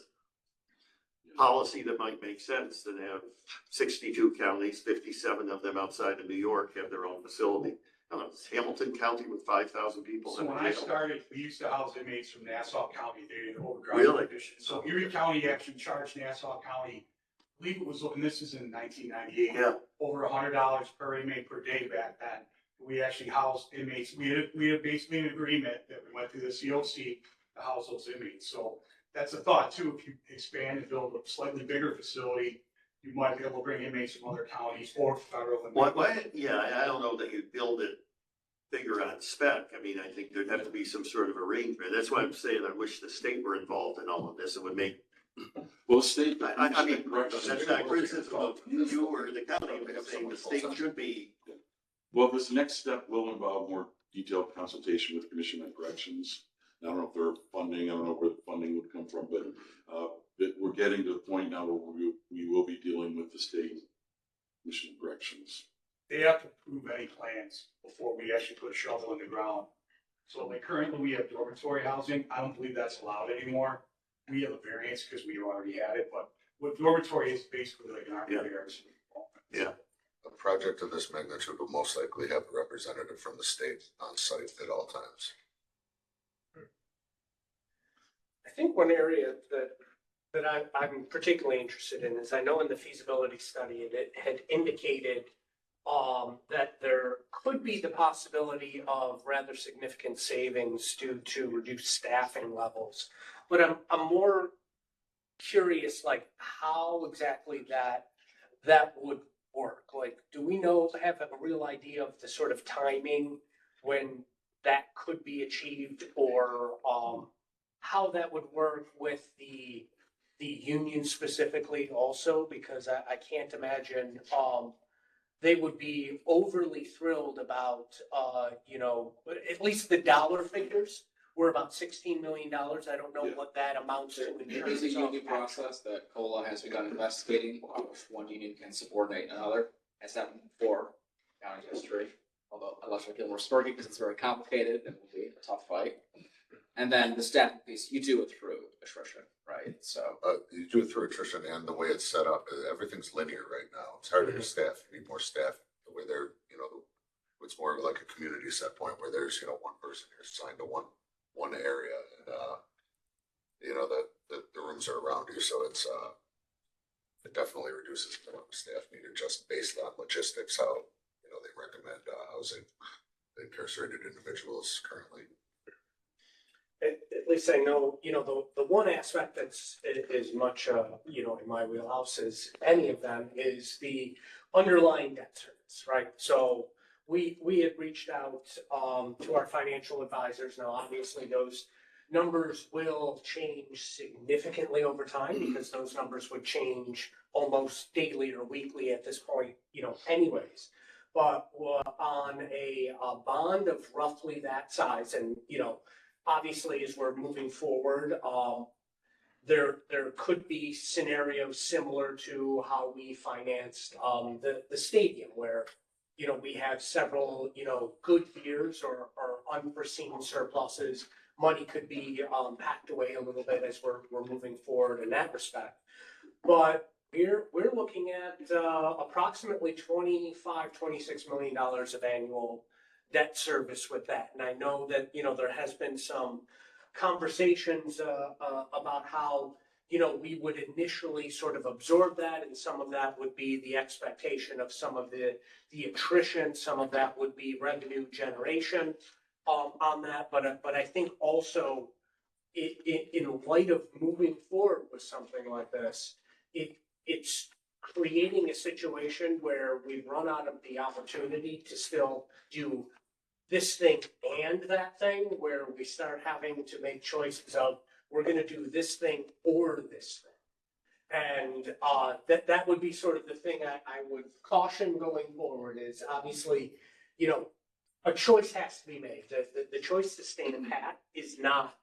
policy that might make sense, to have 62 counties, 57 of them outside of New York have their own facility. I don't know, it's Hamilton County with 5,000 people. So when I started, we used to house inmates from Nassau County. They didn't overcrowd Really? conditions. So Erie County actually charged Nassau County, I believe it was, and this is in 1998. Yeah. Over $100 per inmate per day back then. We actually housed inmates. We had basically an agreement that we went through the COC to house those inmates. So that's a thought too. If you expand and build a slightly bigger facility, you might be able to bring inmates from other counties or federal. Yeah, I don't know that you'd build it bigger on spec. I mean, I think there'd have to be some sort of arrangement. That's why I'm saying I wish the state were involved in all of this. It would make, Well, the state. I mean, that's not criticism of you or the county, but I'm saying the state should be. Well, this next step will involve more detailed consultation with Commission on Corrections. I don't know if they're funding, I don't know where the funding would come from, but we're getting to the point now where we will be dealing with the state Commission on Corrections. They have to approve any plans before we actually put a shovel in the ground. So like currently we have dormitory housing. I don't believe that's allowed anymore. We have a variance because we already had it, but what dormitory is basically like an army barracks. Yeah. A project of this magnitude will most likely have a representative from the state on site at all times. I think one area that I'm particularly interested in is I know in the feasibility study, it had indicated that there could be the possibility of rather significant savings due to reduced staffing levels. But I'm more curious, like how exactly that would work. Like, do we have a real idea of the sort of timing when that could be achieved, or how that would work with the union specifically also? Because I can't imagine they would be overly thrilled about, at least the dollar figures were about $16 million. I don't know what that amounts to. There is a union process that COLA has begun investigating, how much one union can subordinate another. Has happened before, county history, although unless I feel more story because it's very complicated, it will be a tough fight. And then the staff piece, you do it through attrition, right? So You do it through attrition, and the way it's set up, everything's linear right now. It's harder to staff, you need more staff, the way they're, it's more like a community set point where there's, one person who's assigned to one area, and, the rooms are around you, so it's, it definitely reduces the amount of staff needed just based on logistics, how, they recommend housing the incarcerated individuals currently. At least I know, the one aspect that's is much, in my wheelhouse as any of them is the underlying debt service, right? So we had reached out to our financial advisors. Now, obviously, those numbers will change significantly over time because those numbers would change almost daily or weekly at this point, anyways. But on a bond of roughly that size, and obviously, as we're moving forward, there could be scenarios similar to how we financed the stadium, where we have several good years or unforeseen surpluses. Money could be packed away a little bit as we're moving forward in that respect. But We're looking at approximately $26 million of annual debt service with that. And I know that, there has been some conversations about how, we would initially sort of absorb that, and some of that would be the expectation of some of the attrition, some of that would be revenue generation on that. But I think also in light of moving forward with something like this, it's creating a situation where we run out of the opportunity to still do this thing and that thing, where we start having to make choices of, we're gonna do this thing or this thing. And that would be sort of the thing I would caution going forward is, obviously, a choice has to be made. The choice to stand pat is not.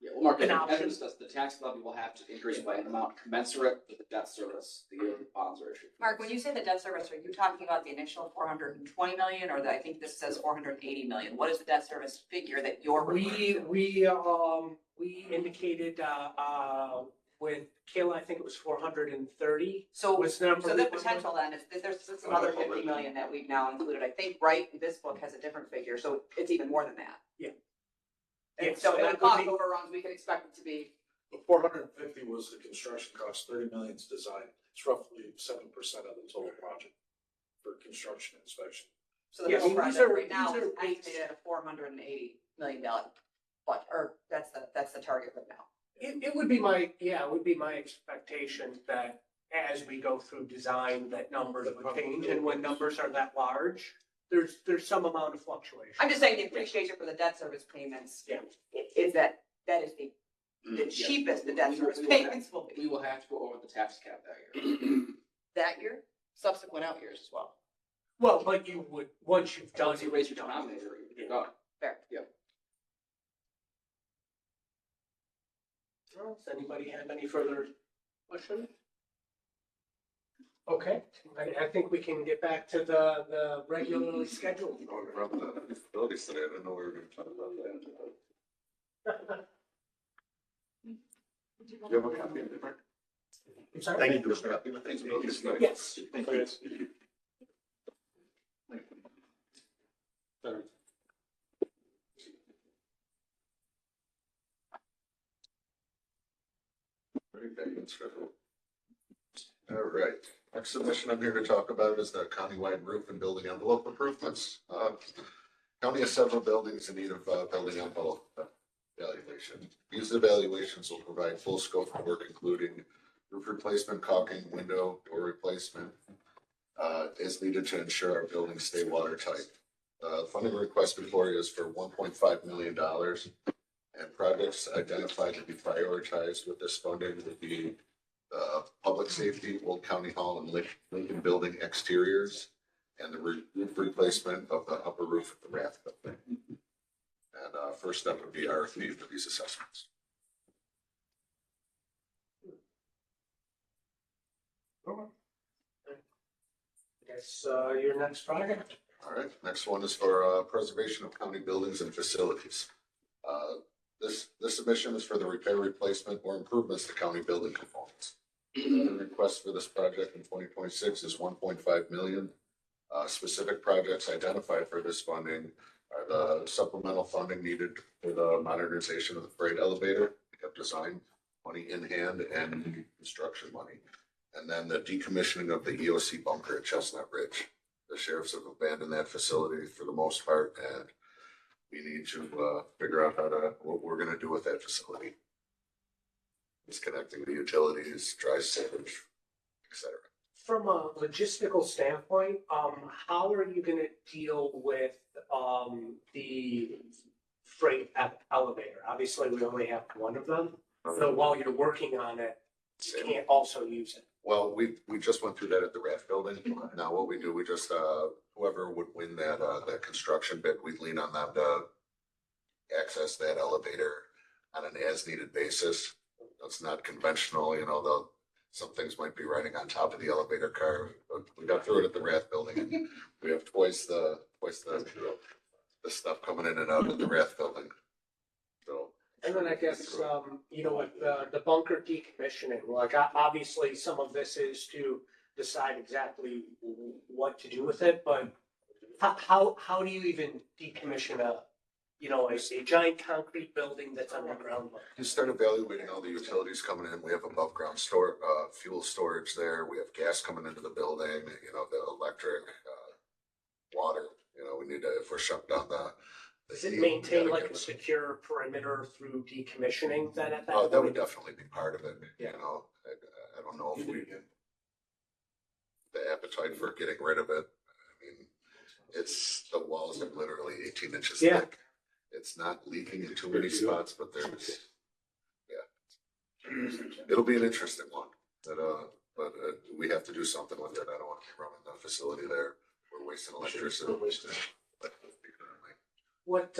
Yeah, well, Mark, An as option. discussed, the tax levy will have to increase by an amount commensurate with the debt service, the year the bonds are issued. Mark, when you say the debt service, are you talking about the initial 420 million, or I think this says 480 million? What is the debt service figure that you're referring to? We indicated with Kayla, I think it was 430. So, Was the number so we the went with? potential then is that there's another 50 million that we've now included. I think, right, this book has a different figure, so it's even more than that. Yeah. And Yeah, so so any that would cost be- overruns, we can expect it to be, The 450 was the construction cost, 30 million's design. It's roughly 7% of the total project for construction inspection. so the Yeah, whole these project are- right now these is are based- estimated at $480 million. But, or that's the target right now. It would be my expectation that as we go through design, that numbers would change, and when numbers are that large, there's some amount of fluctuation. I'm just saying the appreciation for the debt service payments. Yeah. Is that is the cheapest the debt service payments will be. We will have to go over the tax cap that year. That year, subsequent out years as well. Well, but you would, once you've done. Once you raise your denominator, you're done. Fair. Well, does anybody have any further questions? Okay, I think we can get back to the regularly scheduled. From the feasibility study, I didn't know we were gonna talk about that. Do you have a copy of it, Mark? I'm sorry? Thank you. Do you have a copy of the feasibility study? Yes. Very good. All right, next submission I'm here to talk about is the countywide roof and building envelope improvements. County has several buildings in need of building envelope evaluation. These evaluations will provide full scope of work, including roof replacement, caulking, window, door replacement, is needed to ensure our buildings stay watertight. Funding request before you is for $1.5 million. And projects identified to be prioritized with this funding would be public safety, Old County Hall and Lincoln Building exteriors, and the roof replacement of the upper roof of the Rath Building. And first up would be RFP for these assessments. Guess your next project. All right, next one is for preservation of county buildings and facilities. This submission is for the repair, replacement, or improvements to county building components. The request for this project in 2026 is 1.5 million. Specific projects identified for this funding are the supplemental funding needed for the modernization of the freight elevator. We have design money in hand and construction money. And then the decommissioning of the EOC bunker at Chestnut Ridge. The sheriffs have abandoned that facility for the most part, and we need to figure out what we're gonna do with that facility. Disconnecting the utilities, dry sewage, et cetera. From a logistical standpoint, how are you gonna deal with the freight elevator? Obviously, we only have one of them, so while you're working on it, you can't also use it. Well, we just went through that at the Rath Building. Now what we do, we just, whoever would win that construction bid, we'd lean on them to access that elevator on an as-needed basis. It's not conventional, though some things might be riding on top of the elevator car. But we got through it at the Rath Building, and we have twice the stuff coming in and out of the Rath Building. So And then I guess, with the bunker decommissioning, like, obviously, some of this is to decide exactly what to do with it, but how do you even decommission a giant concrete building that's underground? You start evaluating all the utilities coming in. We have above ground fuel storage there. We have gas coming into the building, the electric, water, we need to, if we're shut down the. Does it heat, maintain we gotta like get a it. secure perimeter through decommissioning then at that Oh, point? that would definitely be part of it, Yeah. I don't know if the appetite for getting rid of it. I mean, the walls are literally 18 inches Yeah. thick. It's not leaking in too many spots, but it'll be an interesting one. But we have to do something with it. I don't want to keep running the facility there. We're wasting electricity. What,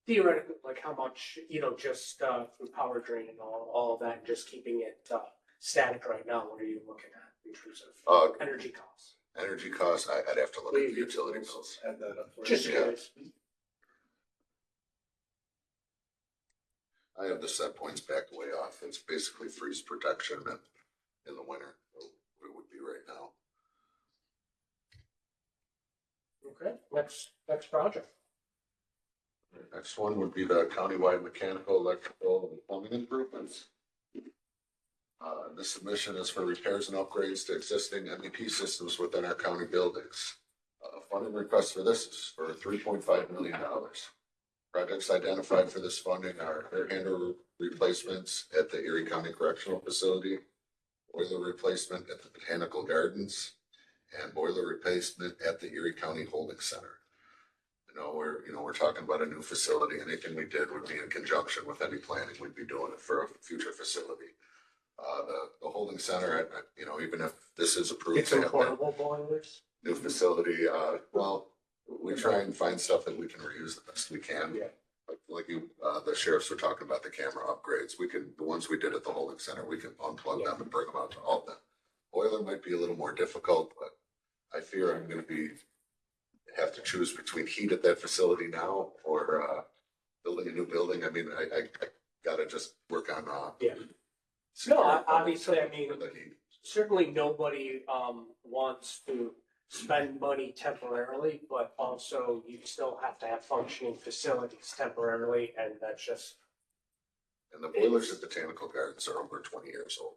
theoretically, like how much, just, through power drain and all of that, just keeping it, static right now, what are you looking at in terms of energy costs? Energy costs, I'd have to look at the utility bills. Add that up for Just you. curious. I have the set points back way off. It's basically freeze protection in the winter. It would be right now. Okay, next project. Next one would be the countywide mechanical, electrical, and plumbing improvements. This submission is for repairs and upgrades to existing MEP systems within our county buildings. Funding request for this is for $3.5 million. Projects identified for this funding are air handler replacements at the Erie County Correctional Facility, boiler replacement at the Botanical Gardens, and boiler replacement at the Erie County Holding Center. We're talking about a new facility. Anything we did would be in conjunction with any planning we'd be doing it for a future facility. The holding center, even if this is approved, It's portable boilers. new facility, we try and find stuff that we can reuse the best we can. Yeah. Like the sheriffs were talking about the camera upgrades. The ones we did at the holding center, we can unplug them and bring them out to all of them. Boiler might be a little more difficult, but I fear I'm going to have to choose between heat at that facility now or building a new building. I mean, I gotta just work on Yeah. secure No, obviously, I mean, for the heat. certainly nobody, wants to spend money temporarily, but also you still have to have functioning facilities temporarily, and that's just. And the boilers at Botanical Gardens are over 20 years old.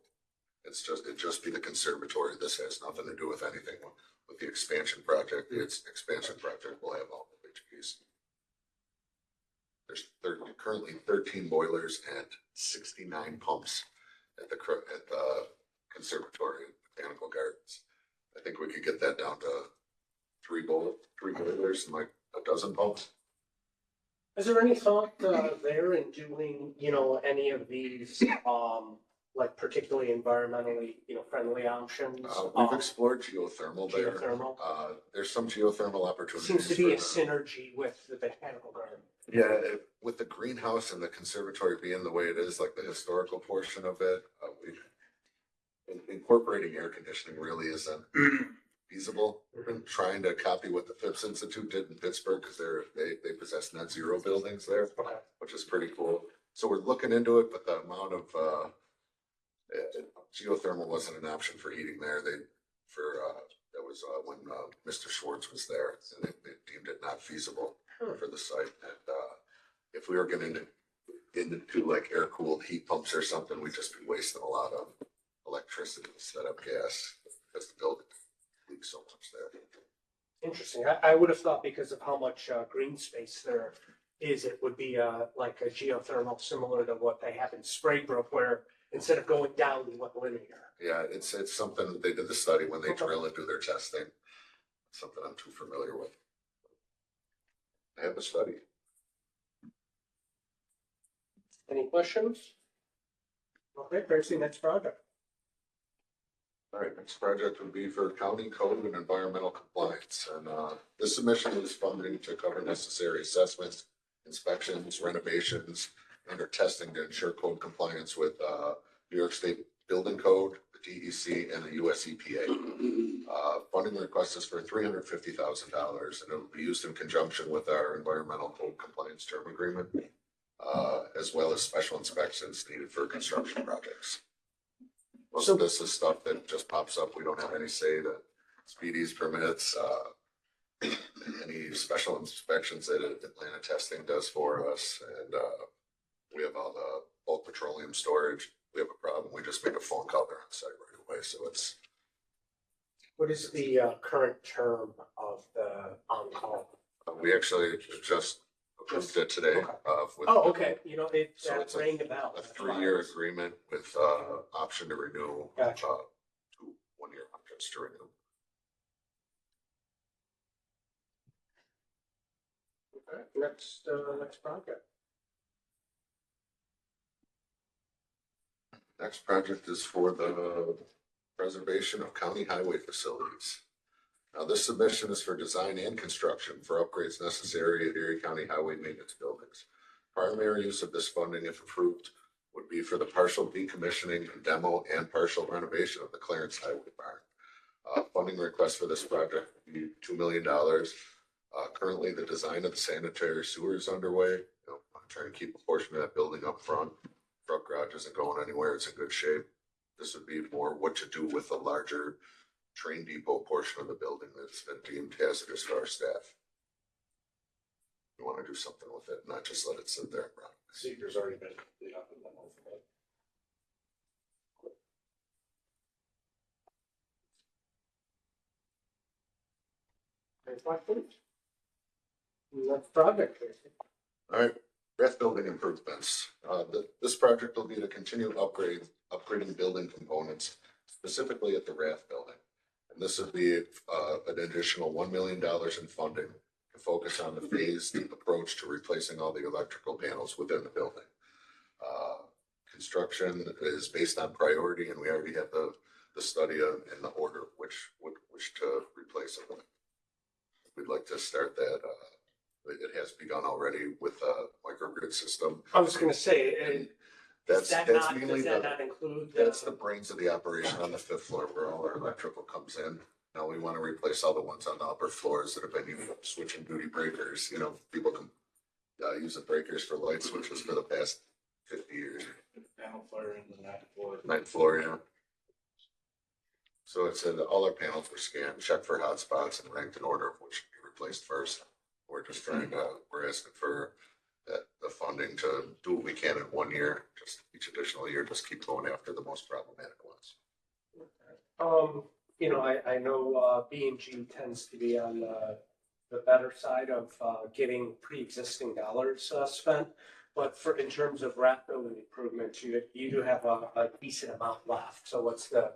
It'd just be the conservatory. This has nothing to do with anything with the expansion project. Its expansion project will have all the HPs. There's currently 13 boilers and 69 pumps at the conservatory at Botanical Gardens. I think we could get that down to three boilers and like a dozen pumps. Is there any thought there in doing, any of these, like particularly environmentally, friendly options? We've explored geothermal there. Geothermal? There's some geothermal opportunities. Seems to be a for synergy with the Botanical Garden. Yeah, with the greenhouse and the conservatory being the way it is, like the historical portion of it, incorporating air conditioning really isn't feasible. We've been trying to copy what the Phipps Institute did in Pittsburgh because they possess net zero buildings there, Okay. which is pretty cool. So we're looking into it, but the amount of geothermal wasn't an option for heating there. That was when Mr. Schwartz was there, and they deemed it not feasible for the site. And if we were getting into like air cooled heat pumps or something, we'd just be wasting a lot of electricity instead of gas because the building leaks so much there. Interesting. I would have thought because of how much green space there is, it would be like a geothermal similar to what they have in Spraybrook, where instead of going down, we went linear. Yeah, it's something they did the study when they drill and do their testing. Something I'm too familiar with. I have a study. Any questions? Okay, Tracy, next project. All right, next project would be for county code and environmental compliance. And this submission is funding to cover necessary assessments, inspections, renovations, and/or testing to ensure code compliance with New York State Building Code, the DEC, and the US EPA. Funding request is for $350,000, and it will be used in conjunction with our environmental code compliance term agreement. as well as special inspections needed for construction projects. Most of this is stuff that just pops up. We don't have any say to speedies, permits, any special inspections that Atlanta Testing does for us. And we have all the bulk petroleum storage. We have a problem, we just make a phone call there on site right away. So it's, What is the current term of the on-call? we actually just approved it today. Okay. With Oh, okay, you know, it So it's rang a bell. a 3-year agreement with option to renew. Gotcha. 2 1-year options to renew. Okay, next project. Next project is for the preservation of county highway facilities. Now, this submission is for design and construction for upgrades necessary at Erie County Highway maintenance buildings. Primary use of this funding, if approved, would be for the partial decommissioning and demo and partial renovation of the Clarence Highway Barn. Funding request for this project would be $2 million. Currently, the design of the sanitary sewer is underway. I'm trying to keep a portion of that building up front. Truck garage isn't going anywhere. It's in good shape. This would be more what to do with the larger train depot portion of the building that's been deemed hazardous for our staff. We want to do something with it, not just let it sit there and rot. Seeker's already been completed up and then over. Any questions? Next project, Tracy. All right, Rath building improvements. This project will be to continue upgrading building components, specifically at the Rath building. And this would be an additional $1 million in funding to focus on the phased approach to replacing all the electrical panels within the building. Construction is based on priority, and we already have the study in the order which to replace it with. We'd like to start that. It has begun already with a microgrid system. I was gonna say, That's mainly does that not include? that's the brains of the operation on the 5th floor where all our electrical comes in. Now we want to replace all the ones on the upper floors that have been switching duty breakers. You know, people can use the breakers for light switches for the past 50 years. Panel flare in the night floor. 9th floor, yeah. So it said all our panels were scanned, checked for hotspots, and ranked in order of which should be replaced first. We're just we're asking for the funding to do what we can in 1 year, just each additional year, just keep going after the most problematic ones. You know, I know B&G tends to be on the better side of getting pre-existing dollars spent. But in terms of Rath building improvements, you do have a decent amount left. So what's the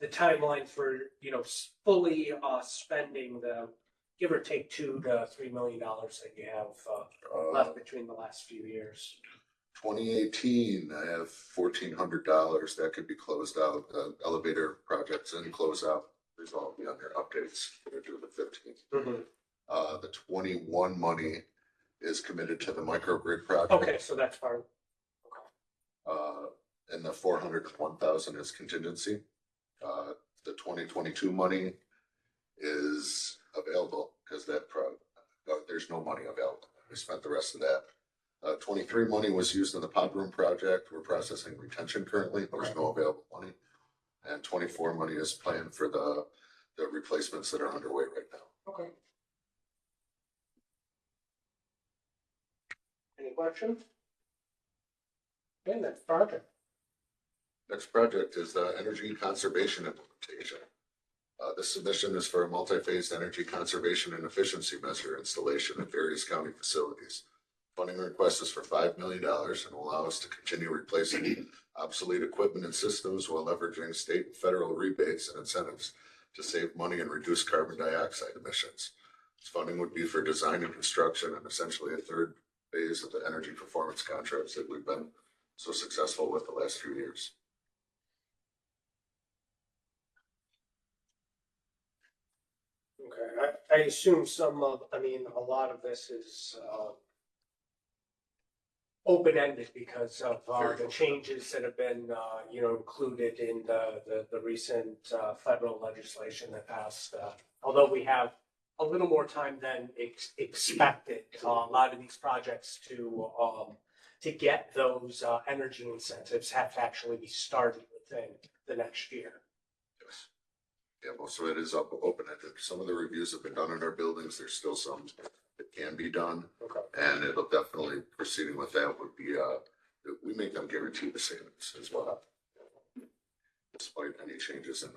timeline for, you know, fully spending the, give or take $2 to $3 million that you have left between the last few years? 2018, I have $1,400 that could be closed out. Elevator projects and close out. These will all be on your updates. We're due the 15th. Mm-hmm. The 21 money is committed to the microgrid project. Okay, so that's part. And the 401,000 is contingency. The 2022 money is available because there's no money available. We spent the rest of that. 23 money was used in the pod room project. We're processing retention currently. There's no available money. And 24 money is planned for the replacements that are underway right now. Okay. Any questions? Okay, next project. Next project is the energy conservation implementation. This submission is for a multi-phased energy conservation and efficiency measure installation at various county facilities. Funding request is for $5 million and will allow us to continue replacing obsolete equipment and systems while leveraging state and federal rebates and incentives to save money and reduce carbon dioxide emissions. This funding would be for design and construction and essentially a third phase of the energy performance contracts that we've been so successful with the last few years. Okay, I assume a lot of this is open-ended because of the changes that have been, included in the recent federal legislation that passed. Although we have a little more time than expected, a lot of these projects to to get those, energy incentives have to actually be started within the next year. Yes. Yeah, most of it is open-ended. Some of the reviews have been done in our buildings. There's still some that can be done. Okay. And it'll definitely, proceeding with that would be, we make them guarantee the savings as well. Despite any changes in,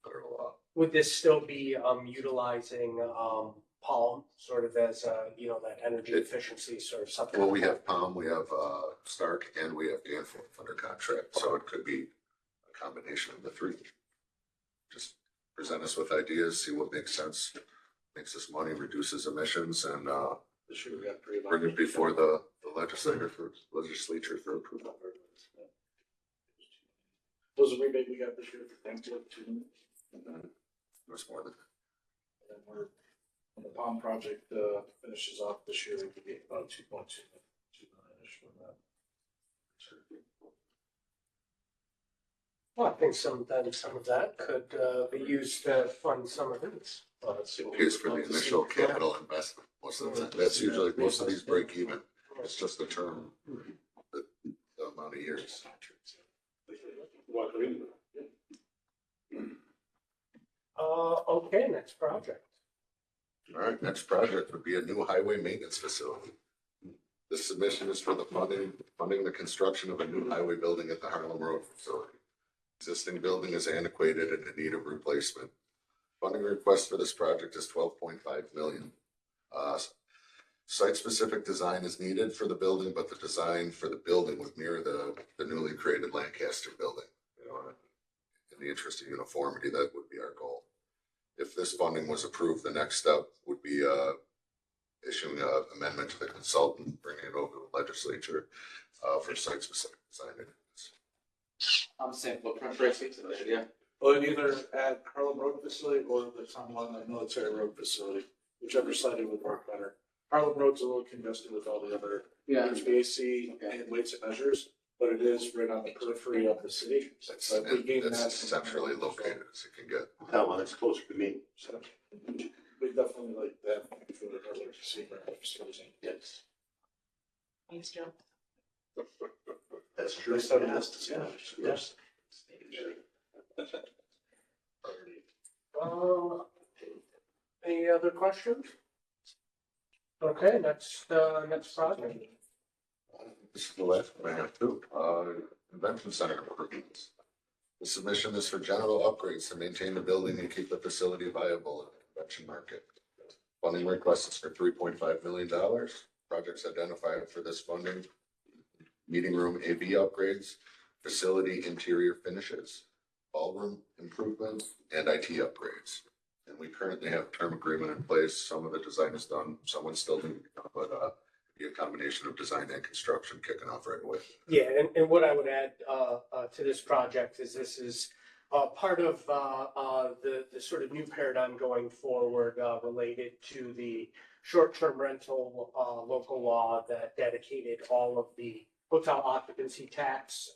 federal law. Would this still be, utilizing, Palm sort of as, that energy efficiency sort of something? Well, we have Palm, we have, Stark, and we have Danforth under contract, so it could be a combination of the three. Just present us with ideas, see what makes sense, makes us money, reduces emissions, and, This year we got three. bring it before the legislature for approval. Was the rebate we got this year for Thanksgiving too? There's more than, And we're, when the Palm project, finishes off this year, we get about 2.2 million-ish from that. Well, I think some of that could, be used to fund some of this. it pays for the initial capital investment, most of the time, that's usually, most of these break even, it's just the term, the amount of years. Okay, next project. All right, next project would be a new highway maintenance facility. This submission is for the funding the construction of a new highway building at the Harlem Road facility. Existing building is antiquated and in need of replacement. Funding request for this project is $12.5 million. Site-specific design is needed for the building, but the design for the building would mirror the newly created Lancaster building. In the interest of uniformity, that would be our goal. If this funding was approved, the next step would be issuing an amendment to the consultant, bringing it over to the legislature for site-specific design. Same footprint, Tracy, so yeah. Well, either at Harlem Road facility or the Tom London Military Road facility, whichever side it would work better. Harlem Road's a little congested with all the other HVAC and weights and measures, but it is right on the periphery of the city. It's centrally located as it can get. That one is closer to me. So we definitely like that for the earlier to see where our facilities. Yes. Thanks, Joe. That's true. Yes. Any other questions? Okay, next project. This is the last one I have too. Convention center improvements. The submission is for general upgrades to maintain the building and keep the facility viable in the convention market. Funding request is for $3.5 million. Projects identified for this funding: meeting room AV upgrades, facility interior finishes, ballroom improvements, and IT upgrades. And we currently have a term agreement in place. Some of the design is done, someone's still doing, but be a combination of design and construction kicking off right away. Yeah, and what I would add to this project is this is part of the sort of new paradigm going forward related to the short-term rental local law that dedicated all of the hotel occupancy tax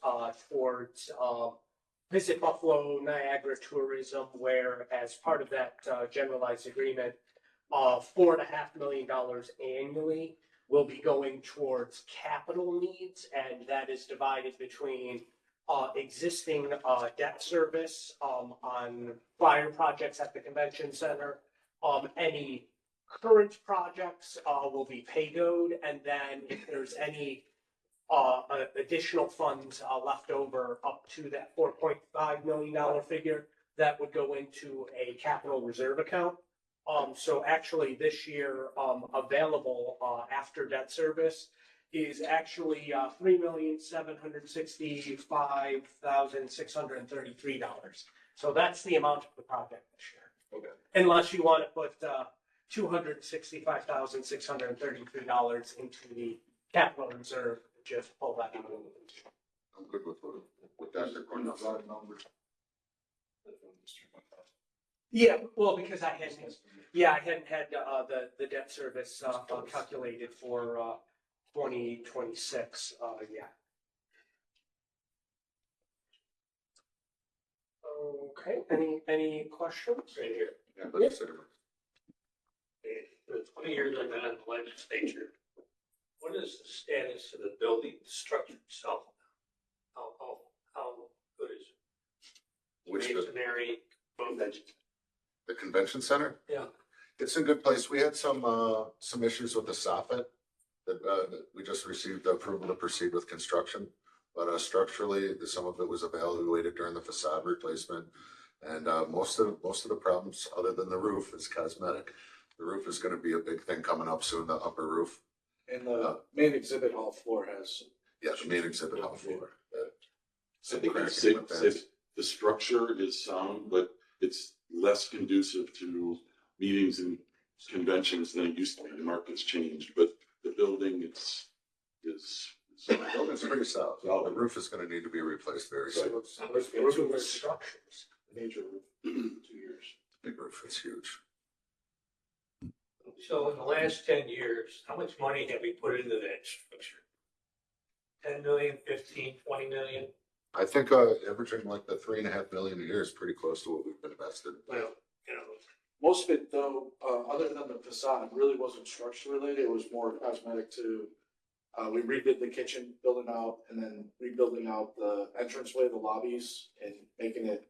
towards Visit Buffalo, Niagara tourism, where as part of that generalized agreement, $4.5 million annually will be going towards capital needs, and that is divided between existing debt service on fire projects at the convention center. Any current projects will be pay-goed, and then if there's any additional funds left over up to that $4.5 million figure, that would go into a capital reserve account. So actually this year, available after debt service is actually $3,765,633. So that's the amount of the project this year. Okay. Unless you want to put $265,633 into the capital reserve, just pull that out. I'm good with that. Yeah, well, because I hadn't had the debt service calculated for 2026 yet. Okay, any questions? Right here. Yeah, let's The 20 years I've been in the legislature, what What is the status of the building, the structure itself? How good is it? Which, Masonry, the convention center? yeah. It's in good place. We had some issues with the soffit that we just received the approval to proceed with construction. But structurally, some of it was evaluated during the facade replacement. And most of the problems, other than the roof, is cosmetic. The roof is gonna be a big thing coming up soon, the upper roof. And the main exhibit hall floor has. Yeah, the main exhibit hall floor. I Some think cracks in the fence. the structure is sound, but it's less conducive to meetings and conventions than it used to be. The market's changed, but the building is. The building's pretty solid. The roof is gonna need to be replaced very soon. Two structures. Major roof, 2 years. Big roof, it's huge. So in the last 10 years, how much money have we put into that structure? 10 million, 15, 20 million? I think averaging like the 3.5 million a year is pretty close to what we've invested. Well, you know, Most of it though, other than the facade, really wasn't structure related. It was more cosmetic to, we redid the kitchen, building out, and then rebuilding out the entranceway, the lobbies, and making it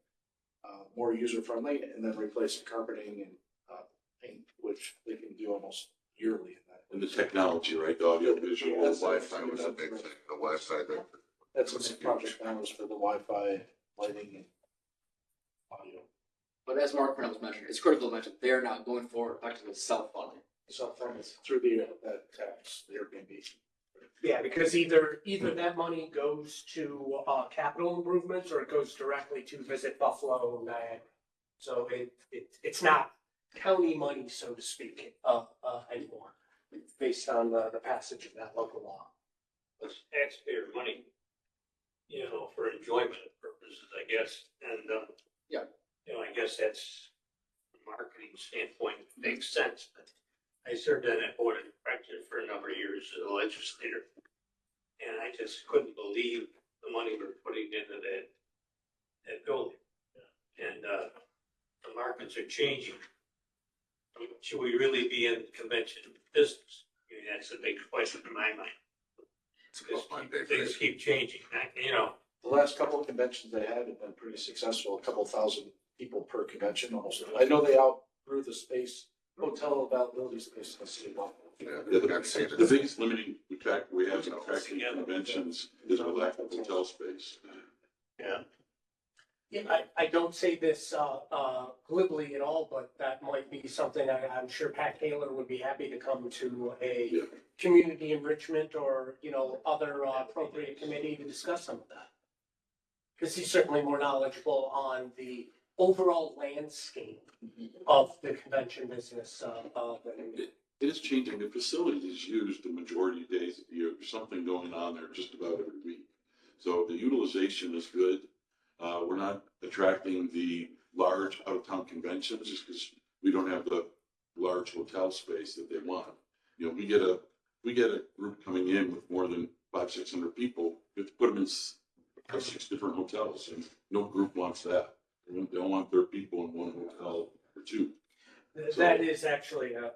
more user friendly, and then replacing carpeting and paint, which they can do almost yearly in that. And the technology, right, the audio visual. Yeah, that's- Wi-Fi was a big thing, the Wi-Fi there. That's what the project now is for the Wi-Fi, lighting, and audio. But as Mark Reynolds mentioned, it's critical to mention, they're not going forward effectively self-funding. So from through the that tax, the Airbnb. Yeah, because either that money goes to capital improvements or it goes directly to Visit Buffalo and Niagara. So it's not county money, so to speak, anymore, based on the passage of that local law. it's taxpayer money, you know, for enjoyment purposes, I guess, and, Yeah. you know, I guess that's, from a marketing standpoint, makes sense, but I served on that board of directors for a number of years as a legislator, and I just couldn't believe the money we're putting into that building. And, the markets are changing. I mean, should we really be in convention business? I mean, that's a big question in my mind. It's above my pay Things grade. keep changing, you know. The last couple of conventions they had have been pretty successful, a couple thousand people per convention almost. I know they outgrew the space, hotel availability space in the city. Yeah, Yeah, I've seen the it. biggest limiting factor we have in attracting conventions is the lack of hotel space. Yeah. Yeah, I don't say this glibly at all, but that might be something I'm sure Pat Taylor would be happy to come to a Yeah. community enrichment or, other appropriate committee to discuss some of that. Because he's certainly more knowledgeable on the overall landscape of the convention business than It is changing. The facility is used the majority of days of the year. There's something going on there just about every week. So the utilization is good. We're not attracting the large out-of-town conventions just because we don't have the large hotel space that they want. You know, we get a group coming in with more than 500-600 people. We have to put them in 6 different hotels, and no group wants that. They don't want their people in one hotel or two. That is actually a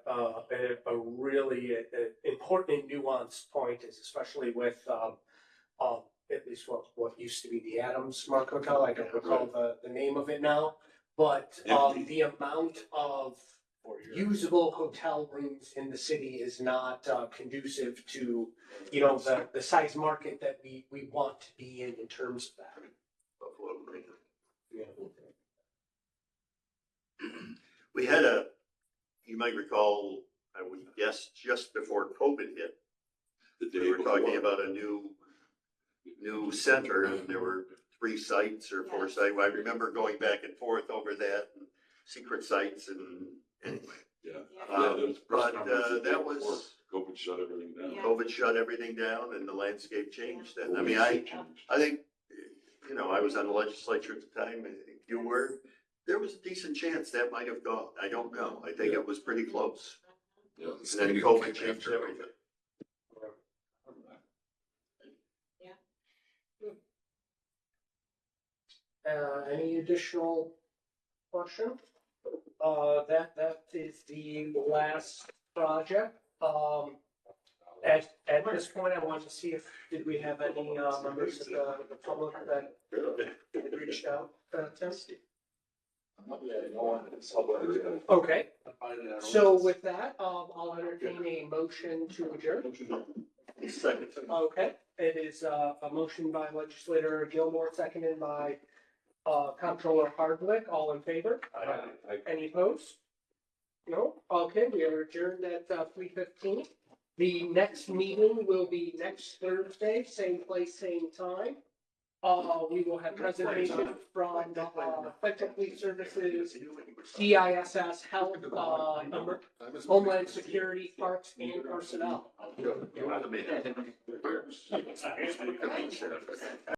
really important and nuanced point, is especially with at least what used to be the Adams Mark Hotel. I don't recall the name of it now, but the amount of usable hotel rooms in the city is not conducive to the size market that we want to be in terms of that. We had you might recall, I would guess, just before COVID hit, The day we were talking before. about a new center, and there were 3 sites or 4 sites. I remember going back and forth over that, and secret sites, and anyway. Yeah. But that was, COVID shut everything down. COVID shut everything down and the landscape changed then. I mean, Landscape I changed. think, I was on the legislature at the time, you were, there was a decent chance that might have gone. I don't know. I think it was pretty close. Yeah. And then COVID changed everything. Any additional question? That is the last project. At this point, I want to see if, did we have any, members of the public that had reached out, Tim? Okay, so with that, I'll entertain a motion to adjourn. Second. Okay, it is a motion by legislator Gilmore, seconded by Comptroller Hardwick. All in favor? Any opposed? No? Okay, we are adjourned at 3:15. The next meeting will be next Thursday, same place, same time. We will have presentation from Federal Police Services, CISS, Health, Homeland Security, Parks, and Personnel.